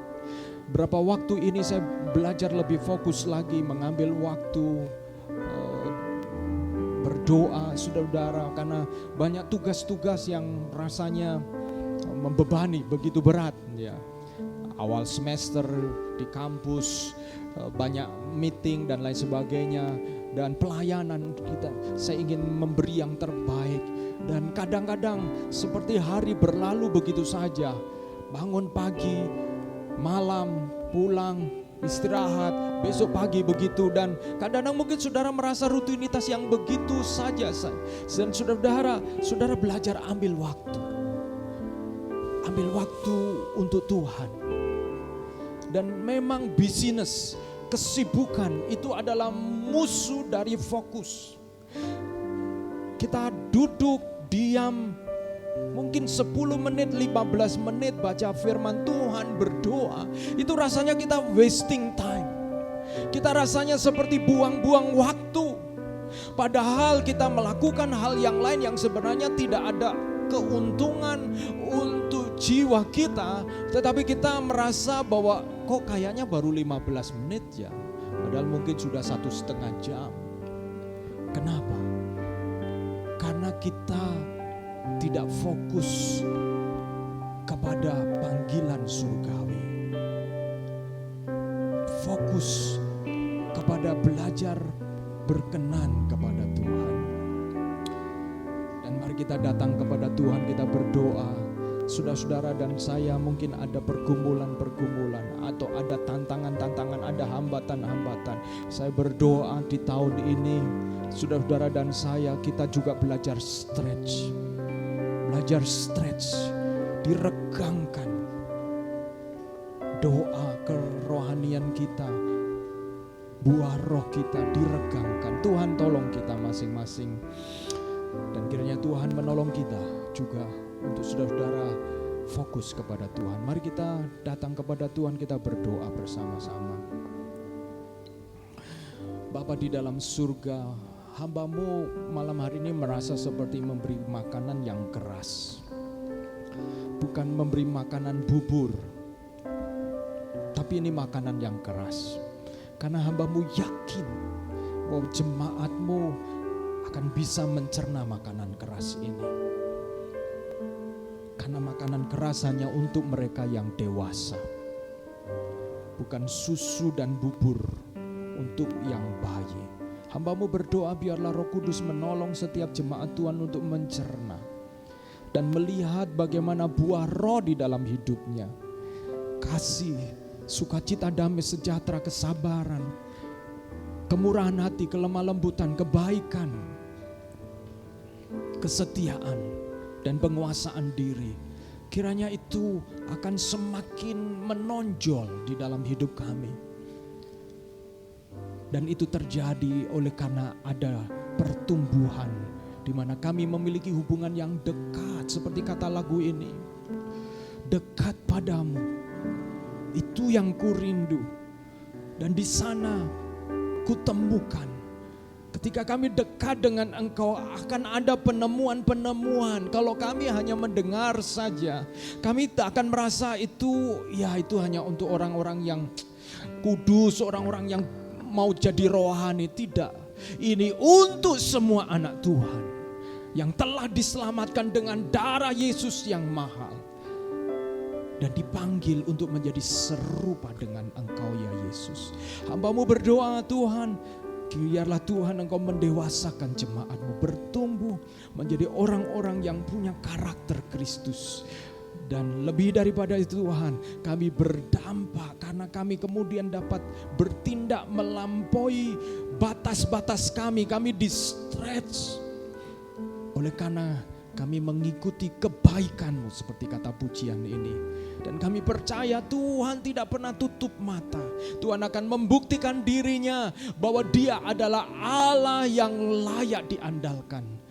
berapa waktu ini saya belajar lebih fokus lagi, mengambil waktu berdoa saudara-saudara, karena banyak tugas-tugas yang rasanya membebani, begitu berat ya. Awal semester di kampus, banyak meeting dan lain sebagainya, dan pelayanan kita, saya ingin memberi yang terbaik. Dan kadang-kadang seperti hari berlalu begitu saja, bangun pagi, malam, pulang, istirahat, besok pagi begitu. Dan kadang-kadang mungkin saudara merasa rutinitas yang begitu saja. Dan saudara belajar ambil waktu untuk Tuhan. Dan memang busyness, kesibukan itu adalah musuh dari fokus. Kita duduk, diam, mungkin 10 menit, 15 menit baca firman Tuhan, berdoa. Itu rasanya kita wasting time. Kita rasanya seperti buang-buang waktu. Padahal kita melakukan hal yang lain yang sebenarnya tidak ada keuntungan untuk jiwa kita, tetapi kita merasa bahwa kok kayaknya baru 15 menit ya, padahal mungkin sudah 1,5 jam. Kenapa? Karena kita tidak fokus kepada panggilan surgawi. Fokus kepada belajar berkenan kepada Tuhan. Dan mari kita datang kepada Tuhan, kita berdoa. Saudara-saudara dan saya mungkin ada pergumulan-pergumulan atau ada tantangan-tantangan, ada hambatan-hambatan. Saya berdoa di tahun ini, saudara-saudara dan saya, kita juga belajar stretch. Belajar stretch, diregangkan. Doa kerohanian kita, buah roh kita diregangkan. Tuhan tolong kita masing-masing. Dan kiranya Tuhan menolong kita juga untuk saudara-saudara fokus kepada Tuhan. Mari kita datang kepada Tuhan, kita berdoa bersama-sama. Bapa di dalam surga, hamba-Mu malam hari ini merasa seperti memberi makanan yang keras. Bukan memberi makanan bubur, tapi ini makanan yang keras. Karena hamba-Mu yakin bahwa jemaat-Mu akan bisa mencerna makanan keras ini. Karena makanan keras hanya untuk mereka yang dewasa. Bukan susu dan bubur untuk yang bayi. Hamba-Mu berdoa biarlah Roh Kudus menolong setiap jemaat Tuhan untuk mencerna dan melihat bagaimana buah roh di dalam hidupnya. Kasih, sukacita, damai, sejahtera, kesabaran, kemurahan hati, kelemah lembutan, kebaikan, kesetiaan, dan penguasaan diri. Kiranya itu akan semakin menonjol di dalam hidup kami. Dan itu terjadi oleh karena ada pertumbuhan di mana kami memiliki hubungan yang dekat, seperti kata lagu ini. Dekat padamu, itu yang kurindu. Dan di sana kutemukan, ketika kami dekat dengan Engkau akan ada penemuan-penemuan. Kalau kami hanya mendengar saja, kami tak akan merasa itu hanya untuk orang-orang yang kudus, orang-orang yang mau jadi rohani. Tidak. Ini untuk semua anak Tuhan yang telah diselamatkan dengan darah Yesus yang mahal dan dipanggil untuk menjadi serupa dengan Engkau ya Yesus. Hamba-Mu berdoa Tuhan, biarlah Tuhan Engkau mendewasakan jemaat-Mu bertumbuh menjadi orang-orang yang punya karakter Kristus. Dan lebih daripada itu Tuhan, kami berdampak karena kami kemudian dapat bertindak melampaui batas-batas kami. Kami di-stretch oleh karena kami mengikuti kebaikan-Mu seperti kata pujian ini. Dan kami percaya Tuhan tidak pernah tutup mata. Tuhan akan membuktikan dirinya bahwa Dia adalah Allah yang layak diandalkan.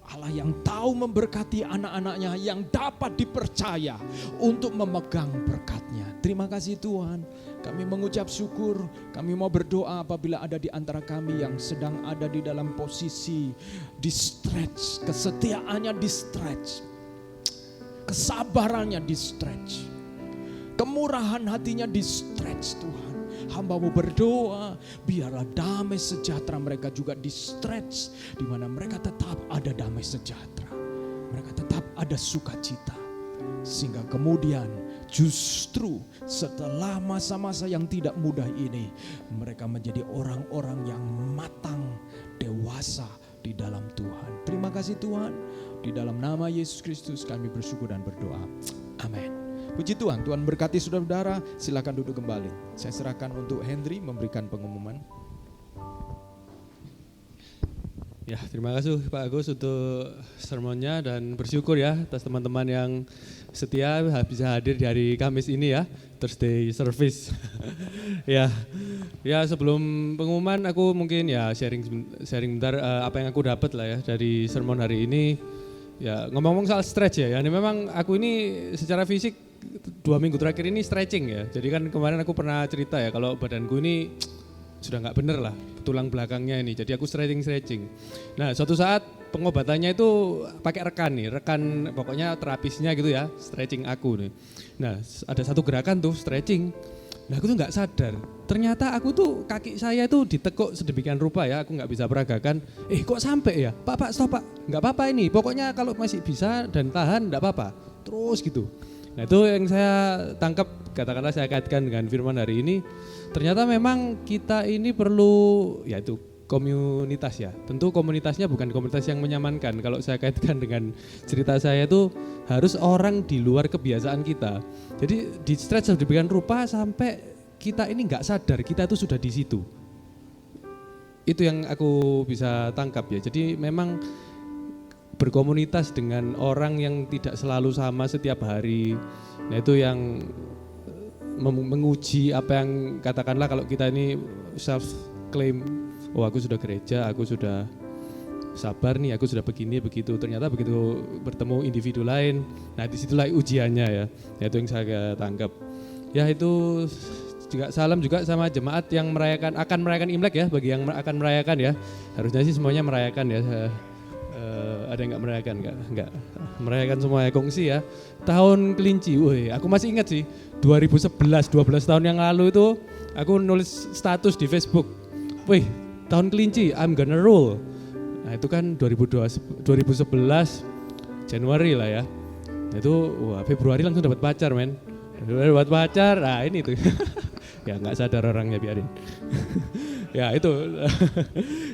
Allah yang tahu memberkati anak-anaknya yang dapat dipercaya untuk memegang berkat-Nya. Terima kasih Tuhan. Kami mengucap syukur. Kami mau berdoa apabila ada di antara kami yang sedang ada di dalam posisi di-stretch. Kesetiaannya di-stretch. Kesabarannya di-stretch. Kemurahan hatinya di-stretch Tuhan. Hamba-Mu berdoa biarlah damai sejahtera mereka juga di-stretch, di mana mereka tetap ada damai sejahtera, mereka tetap ada sukacita, sehingga kemudian justru setelah masa-masa yang tidak mudah ini mereka menjadi orang-orang yang matang, dewasa di dalam Tuhan. Terima kasih Tuhan, di dalam nama Yesus Kristus kami bersyukur dan berdoa. Amin. Puji Tuhan, Tuhan berkati saudara-saudara, silakan duduk kembali. Saya serahkan untuk Henry memberikan pengumuman. Ya, terima kasih Pak Agus untuk sermonnya dan bersyukur ya atas teman-teman yang setia bisa hadir di hari Kamis ini ya, Thursday service. Ya sebelum pengumuman aku mungkin ya sharing bentar apa yang aku dapat lah ya dari sermon hari ini. Ya ngomong-ngomong soal stretch ya, ini memang aku ini secara fisik 2 minggu terakhir ini stretching ya. Jadi kan kemarin aku pernah cerita ya kalau badanku ini sudah nggak bener lah tulang belakangnya ini. Jadi aku stretching. Nah suatu saat pengobatannya itu pakai rekan pokoknya terapisnya gitu ya, stretching aku nih. Nah ada satu gerakan tuh stretching. Nah aku tuh nggak sadar, ternyata aku tuh kaki saya tuh ditekuk sedemikian rupa ya, aku nggak bisa peragakan. Kok sampai ya? Pak stop Pak, nggak apa-apa ini. Pokoknya kalau masih bisa dan tahan nggak apa-apa. Terus gitu. Nah itu yang saya tangkap, katakanlah saya kaitkan dengan firman hari ini. Ternyata memang kita ini perlu, yaitu komunitas ya. Tentu komunitasnya bukan komunitas yang menyamankan. Kalau saya kaitkan dengan cerita saya itu harus orang di luar kebiasaan kita. Jadi di stretch sedemikian rupa sampai kita ini nggak sadar kita itu sudah di situ. Itu yang aku bisa tangkap ya. Jadi memang berkomunitas dengan orang yang tidak selalu sama setiap hari. Nah itu yang menguji apa yang katakanlah kalau kita ini self claim, oh aku sudah gereja, aku sudah sabar nih, aku sudah begini begitu. Ternyata begitu bertemu individu lain, nah disitulah ujiannya ya. Itu yang saya tangkap. Ya itu juga salam juga sama jemaat yang akan merayakan Imlek ya, bagi yang akan merayakan ya. Harusnya sih semuanya merayakan ya. Ada yang nggak merayakan? Nggak. Merayakan semua ya, kongsi ya. Tahun kelinci, woi, aku masih ingat sih 2011, 12 tahun yang lalu itu aku nulis status di Facebook. Wih, tahun kelinci, I'm gonna rule. Nah itu kan 2011 Januari lah ya. Itu wah, Februari langsung dapat pacar men. Dapat pacar, nah ini tuh. Ya nggak sadar orangnya, biarin. Ya itu.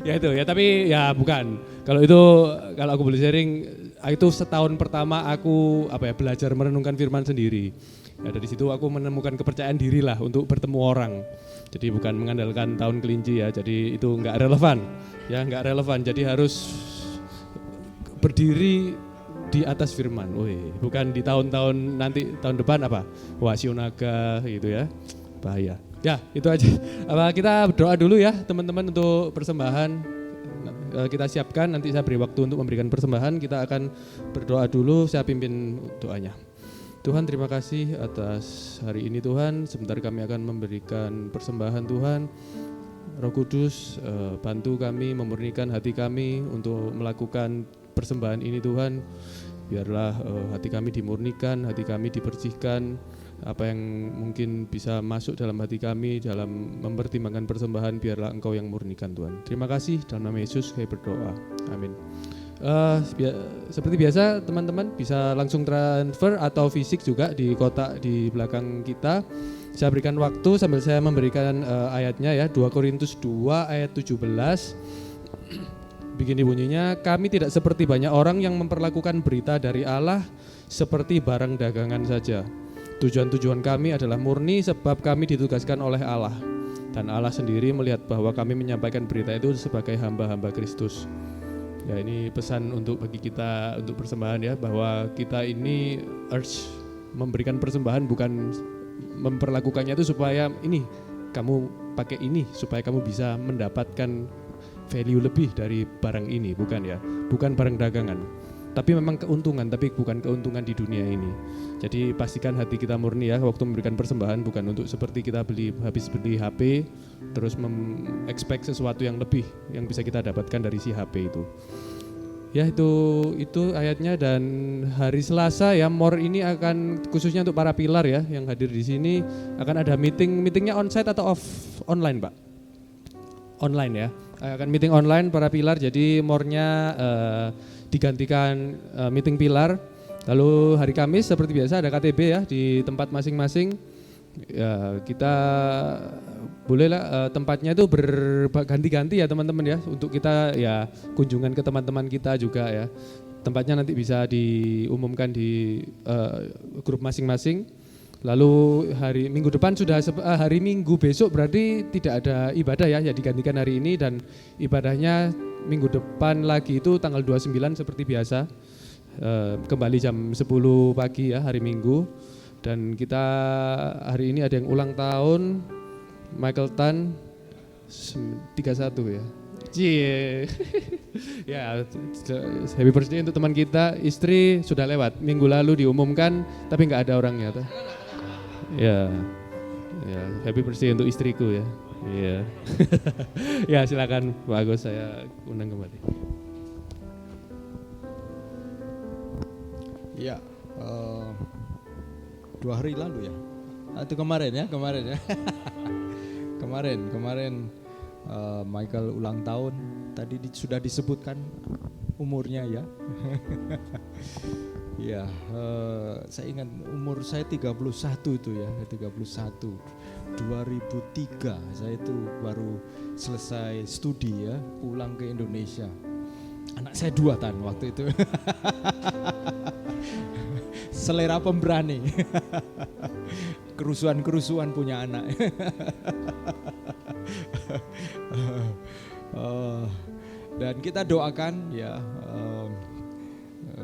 Ya itu ya, tapi ya bukan. Kalau aku boleh sharing, itu setahun pertama aku belajar merenungkan firman sendiri. Ya, dari situ aku menemukan kepercayaan diri lah untuk bertemu orang. Jadi bukan mengandalkan tahun kelinci ya, jadi itu nggak relevan. Ya nggak relevan, jadi harus berdiri di atas firman. Bukan di tahun-tahun nanti, tahun depan Wasionaga gitu ya, bahaya. Ya itu aja. Kita berdoa dulu ya teman-teman untuk persembahan. Kita siapkan, nanti saya beri waktu untuk memberikan persembahan. Kita akan berdoa dulu, saya pimpin doanya. Tuhan, terima kasih atas hari ini Tuhan. Sebentar kami akan memberikan persembahan Tuhan. Roh Kudus, bantu kami, memurnikan hati kami untuk melakukan persembahan ini Tuhan. Biarlah hati kami dimurnikan, hati kami dibersihkan. Apa yang mungkin bisa masuk dalam hati kami dalam mempertimbangkan persembahan, biarlah Engkau yang murnikan Tuhan. Terima kasih, dalam nama Yesus kami berdoa. Amin. Seperti biasa teman-teman bisa langsung transfer atau fisik juga di kotak di belakang kita. Saya berikan waktu sambil saya memberikan ayatnya ya, 2 Korintus 2 ayat 17. Begini bunyinya, kami tidak seperti banyak orang yang memperlakukan berita dari Allah seperti barang dagangan saja. Tujuan kami adalah murni sebab kami ditugaskan oleh Allah. Dan Allah sendiri melihat bahwa kami menyampaikan berita itu sebagai hamba-hamba Kristus. Ya, ini pesan bagi kita untuk persembahan ya, bahwa kita ini urge memberikan persembahan bukan memperlakukannya itu supaya ini kamu pakai ini supaya kamu bisa mendapatkan value lebih dari barang ini, bukan ya, bukan barang dagangan. Tapi memang keuntungan, tapi bukan keuntungan di dunia ini. Jadi pastikan hati kita murni ya waktu memberikan persembahan, bukan untuk seperti kita habis beli HP terus expect sesuatu yang lebih yang bisa kita dapatkan dari si HP itu. Ya itu ayatnya. Dan hari Selasa ya, MOR ini akan khususnya untuk para pilar ya yang hadir di sini akan ada meetingnya onsite atau online Pak? Online ya. Akan meeting online para pilar, jadi MOR-nya digantikan meeting pilar. Lalu hari Kamis seperti biasa ada KTB ya di tempat masing-masing. Ya, kita bolehlah tempatnya itu berganti-ganti ya teman-teman ya, untuk kita ya kunjungan ke teman-teman kita juga ya. Tempatnya nanti bisa diumumkan di grup masing-masing. Lalu hari Minggu depan hari Minggu besok berarti tidak ada ibadah ya digantikan hari ini, dan ibadahnya minggu depan lagi itu tanggal 29 seperti biasa, kembali jam 10 pagi ya hari Minggu. Dan kita hari ini ada yang ulang tahun, Michael Tan 31 ya. Cie. Ya, happy birthday untuk teman kita. Istri sudah lewat, minggu lalu diumumkan tapi nggak ada orangnya. Ya, happy birthday untuk istriku ya. Iya. Ya silakan Pak Agus, saya undang kembali. Ya, 2 hari lalu ya. Itu kemarin ya. Kemarin Michael ulang tahun. Tadi sudah disebutkan umurnya ya. Ya, saya ingat umur saya 31 itu ya, 31. 2003 saya itu baru selesai studi ya, pulang ke Indonesia. Anak saya 2 tahun waktu itu. Selera pemberani. Kerusuhan punya anak. Dan kita doakan ya,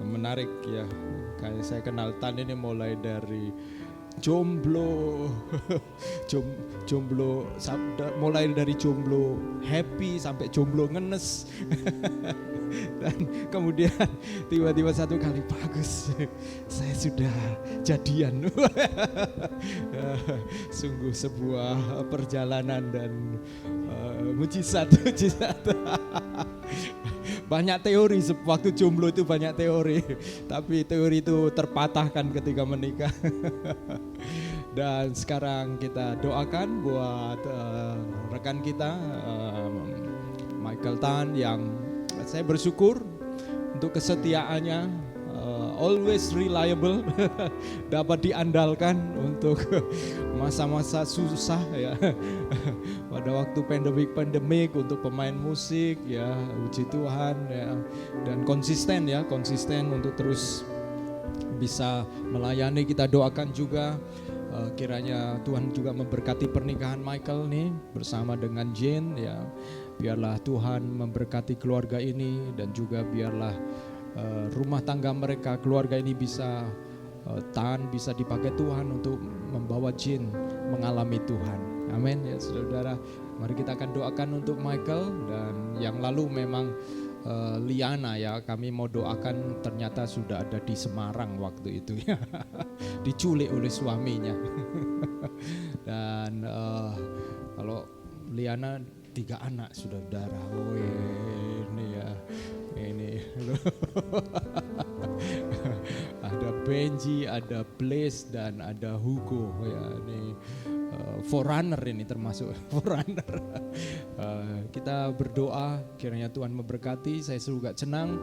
menarik ya. Kayak saya kenal Tan ini mulai dari jomblo, jomblo mulai dari jomblo happy sampai jomblo ngenes. Dan kemudian tiba-tiba satu kali, Bagus, saya sudah jadian. Sungguh sebuah perjalanan dan mujizat. Banyak teori, waktu jomblo itu banyak teori, tapi teori itu terpatahkan ketika menikah. Dan sekarang kita doakan buat rekan kita Michael Tan yang saya bersyukur untuk kesetiaannya, always reliable, dapat diandalkan untuk masa-masa susah ya. Pada waktu pandemik untuk pemain musik ya, puji Tuhan ya, dan konsisten untuk terus bisa melayani. Kita doakan juga kiranya Tuhan juga memberkati pernikahan Michael nih bersama dengan Jane ya. Biarlah Tuhan memberkati keluarga ini dan juga biarlah rumah tangga mereka, keluarga ini bisa tahan, bisa dipakai Tuhan untuk membawa Jane mengalami Tuhan. Amin ya saudara. Mari kita akan doakan untuk Michael, dan yang lalu memang Liana ya, kami mau doakan ternyata sudah ada di Semarang waktu itu ya. Diculik oleh suaminya. Dan kalau Liana 3 anak saudara. Oh ini ya, ini ada Benji, ada Blaze, dan ada Hugo ya. Ini forerunner, ini termasuk forerunner. Kita berdoa kiranya Tuhan memberkati. Saya juga senang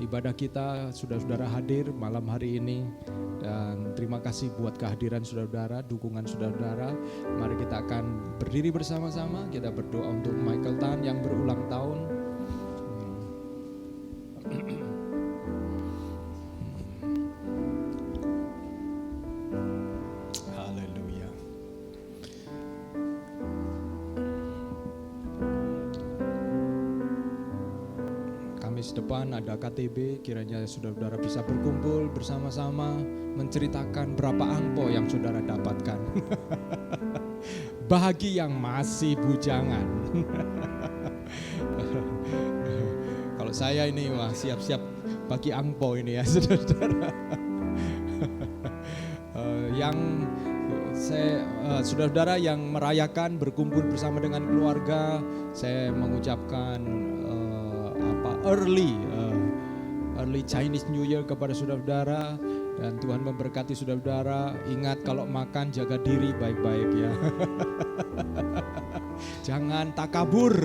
ibadah kita saudara-saudara hadir malam hari ini, dan terima kasih buat kehadiran saudara-saudara, dukungan saudara-saudara. Mari kita akan berdiri bersama-sama, kita berdoa untuk Michael Tan yang berulang tahun. Depan ada KTB, kiranya saudara-saudara bisa berkumpul bersama-sama menceritakan berapa angpo yang saudara dapatkan. Bagi yang masih bujangan. Kalau saya ini wah siap-siap bagi angpo ini ya saudara-saudara. Yang saya saudara-saudara yang merayakan berkumpul bersama dengan keluarga, saya mengucapkan early Chinese New Year kepada saudara-saudara, dan Tuhan memberkati saudara-saudara. Ingat kalau makan jaga diri baik-baik ya. Jangan takabur.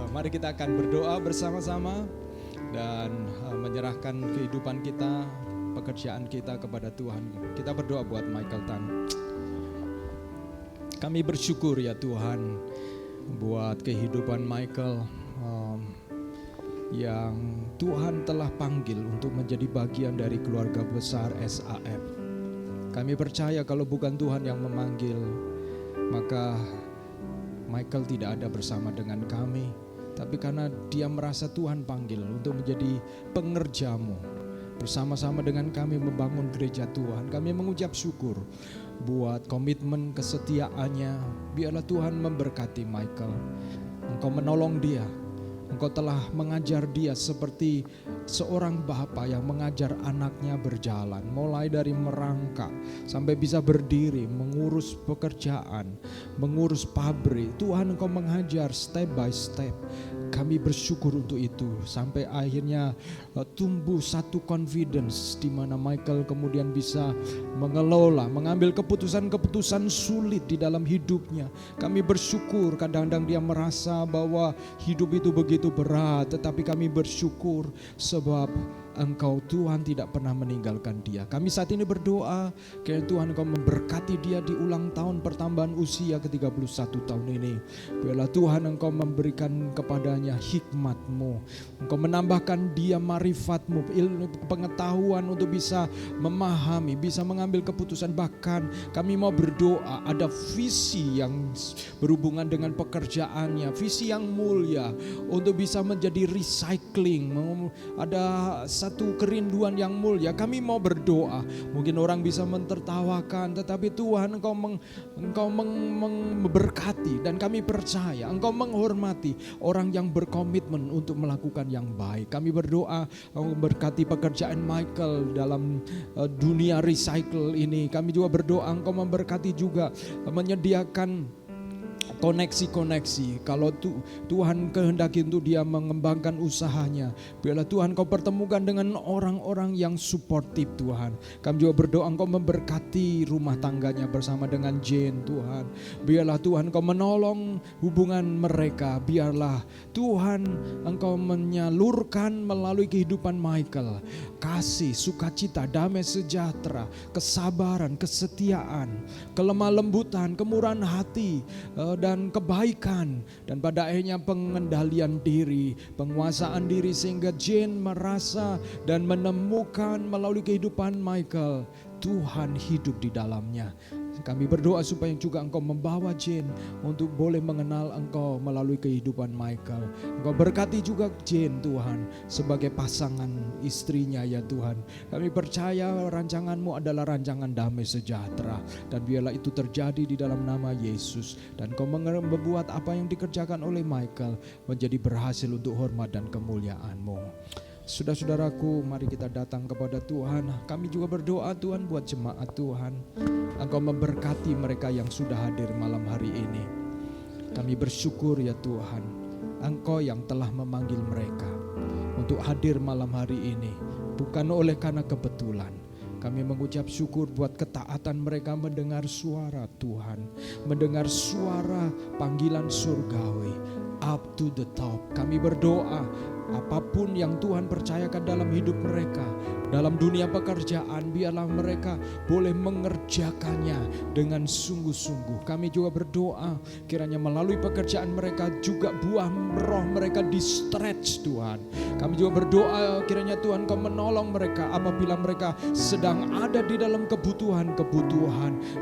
Mari kita akan berdoa bersama-sama dan menyerahkan kehidupan kita, pekerjaan kita kepada Tuhan. Kita berdoa buat Michael Tan. Kami bersyukur ya Tuhan buat kehidupan Michael yang Tuhan telah panggil untuk menjadi bagian dari keluarga besar SAF. Kami percaya kalau bukan Tuhan yang memanggil, maka Michael tidak ada bersama dengan kami. Tapi karena dia merasa Tuhan panggil untuk menjadi pengerjamu, bersama-sama dengan kami membangun gereja Tuhan. Kami mengucap syukur buat komitmen kesetiaannya. Biarlah Tuhan memberkati Michael. Engkau menolong dia. Engkau telah mengajar dia seperti seorang bapa yang mengajar anaknya berjalan. Mulai dari merangkak sampai bisa berdiri, mengurus pekerjaan, mengurus pabrik. Tuhan Engkau mengajar step by step. Kami bersyukur untuk itu. Sampai akhirnya tumbuh satu confidence di mana Michael kemudian bisa mengelola, mengambil keputusan-keputusan sulit di dalam hidupnya. Kami bersyukur, kadang-kadang dia merasa bahwa hidup itu begitu berat, tetapi kami bersyukur sebab Engkau Tuhan tidak pernah meninggalkan dia. Kami saat ini berdoa kiranya Tuhan Engkau memberkati dia di ulang tahun pertambahan usia ke-31 tahun ini. Biarlah Tuhan Engkau memberikan kepadanya hikmat-Mu. Engkau menambahkan dia marifatmu, ilmu pengetahuan untuk bisa memahami, bisa mengambil keputusan. Bahkan kami mau berdoa ada visi yang berhubungan dengan pekerjaannya, visi yang mulia untuk bisa menjadi recycling. Ada satu kerinduan yang mulia. Kami mau berdoa. Mungkin orang bisa mentertawakan, tetapi Tuhan Engkau memberkati, dan kami percaya Engkau menghormati orang yang berkomitmen untuk melakukan yang baik. Kami berdoa Engkau memberkati pekerjaan Michael dalam dunia recycle ini. Kami juga berdoa Engkau memberkati juga, menyediakan koneksi-koneksi. Kalau Tuhan kehendaki untuk dia mengembangkan usahanya, biarlah Tuhan Kau pertemukan dengan orang-orang yang suportif Tuhan. Kami juga berdoa Engkau memberkati rumah tangganya bersama dengan Jane Tuhan. Biarlah Tuhan Kau menolong hubungan mereka. Biarlah Tuhan Engkau menyalurkan melalui kehidupan Michael kasih, sukacita, damai sejahtera, kesabaran, kesetiaan, kelemah lembutan, kemurahan hati, dan kebaikan, dan pada akhirnya pengendalian diri, penguasaan diri, sehingga Jane merasa dan menemukan melalui kehidupan Michael Tuhan hidup di dalamnya. Kami berdoa supaya juga Engkau membawa Jane untuk boleh mengenal Engkau melalui kehidupan Michael. Engkau berkati juga Jane Tuhan sebagai pasangan istrinya ya Tuhan. Kami percaya rancangan-Mu adalah rancangan damai sejahtera, dan biarlah itu terjadi di dalam nama Yesus. Dan Kau membuat apa yang dikerjakan oleh Michael menjadi berhasil untuk hormat dan kemuliaan-Mu. Saudara-saudaraku, mari kita datang kepada Tuhan. Kami juga berdoa Tuhan buat jemaat Tuhan. Engkau memberkati mereka yang sudah hadir malam hari ini. Kami bersyukur ya Tuhan, Engkau yang telah memanggil mereka untuk hadir malam hari ini, bukan oleh karena kebetulan. Kami mengucap syukur buat ketaatan mereka mendengar suara Tuhan, mendengar suara panggilan surgawi, up to the top. Kami berdoa apapun yang Tuhan percayakan dalam hidup mereka, dalam dunia pekerjaan, biarlah mereka boleh mengerjakannya dengan sungguh-sungguh. Kami juga berdoa kiranya melalui pekerjaan mereka juga buah roh mereka di stretch Tuhan. Kami juga berdoa kiranya Tuhan Kau menolong mereka apabila mereka sedang ada di dalam kebutuhan.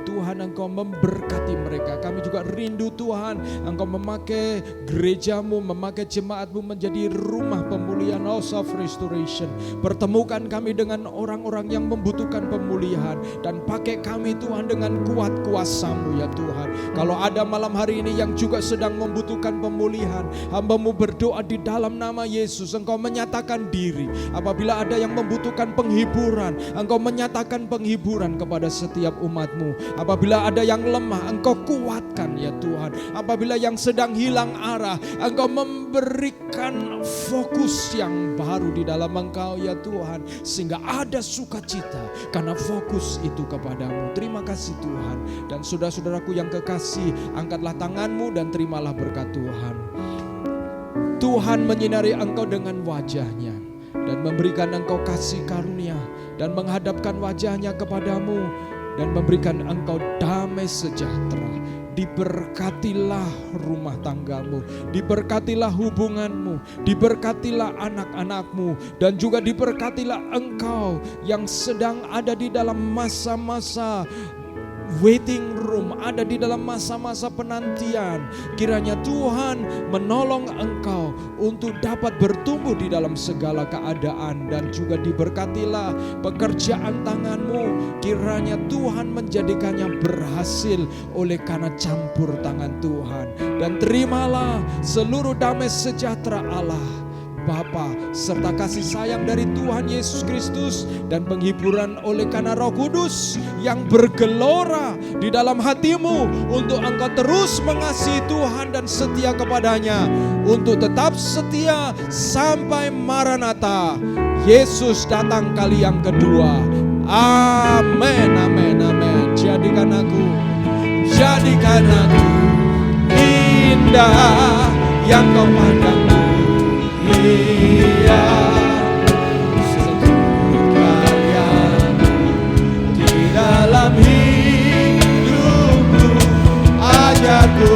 Tuhan Engkau memberkati mereka. Kami juga rindu Tuhan Engkau memakai gereja-Mu, memakai jemaat-Mu menjadi rumah pemulihan, house of restoration. Pertemukan kami dengan orang-orang yang membutuhkan pemulihan, dan pakai kami Tuhan dengan kuat kuasa-Mu ya Tuhan. Kalau ada malam hari ini yang juga sedang membutuhkan pemulihan, hamba-Mu berdoa di dalam nama Yesus, Engkau menyatakan diri. Apabila ada yang membutuhkan penghiburan, Engkau menyatakan penghiburan kepada setiap umat-Mu. Apabila ada yang lemah, Engkau kuatkan ya Tuhan. Apabila yang sedang hilang arah, Engkau memberikan fokus yang baru di dalam Engkau ya Tuhan, sehingga ada sukacita karena fokus itu kepadamu. Terima kasih Tuhan. Dan saudara-saudaraku yang kekasih, angkatlah tanganmu dan terimalah berkat Tuhan. Tuhan menyinari engkau dengan wajahnya dan memberikan engkau kasih karunia, dan menghadapkan wajahnya kepadamu dan memberikan engkau damai sejahtera. Diberkatilah rumah tanggamu, diberkatilah hubunganmu, diberkatilah anak-anakmu, dan juga diberkatilah engkau yang sedang ada di dalam masa-masa waiting room, ada di dalam masa-masa penantian. Kiranya Tuhan menolong engkau untuk dapat bertumbuh di dalam segala keadaan, dan juga diberkatilah pekerjaan tanganmu. Kiranya Tuhan menjadikannya berhasil oleh karena campur tangan Tuhan. Dan terimalah seluruh damai sejahtera Allah Bapa serta kasih sayang dari Tuhan Yesus Kristus dan penghiburan oleh karena Roh Kudus yang bergelora di dalam hatimu untuk engkau terus mengasihi Tuhan dan setia kepadanya, untuk tetap setia sampai Maranatha, Yesus datang kali yang kedua. Amin, amin, amin. Jadikan aku indah yang kau pandang. Iya, setiap karyamu di dalam hidupku, ajarku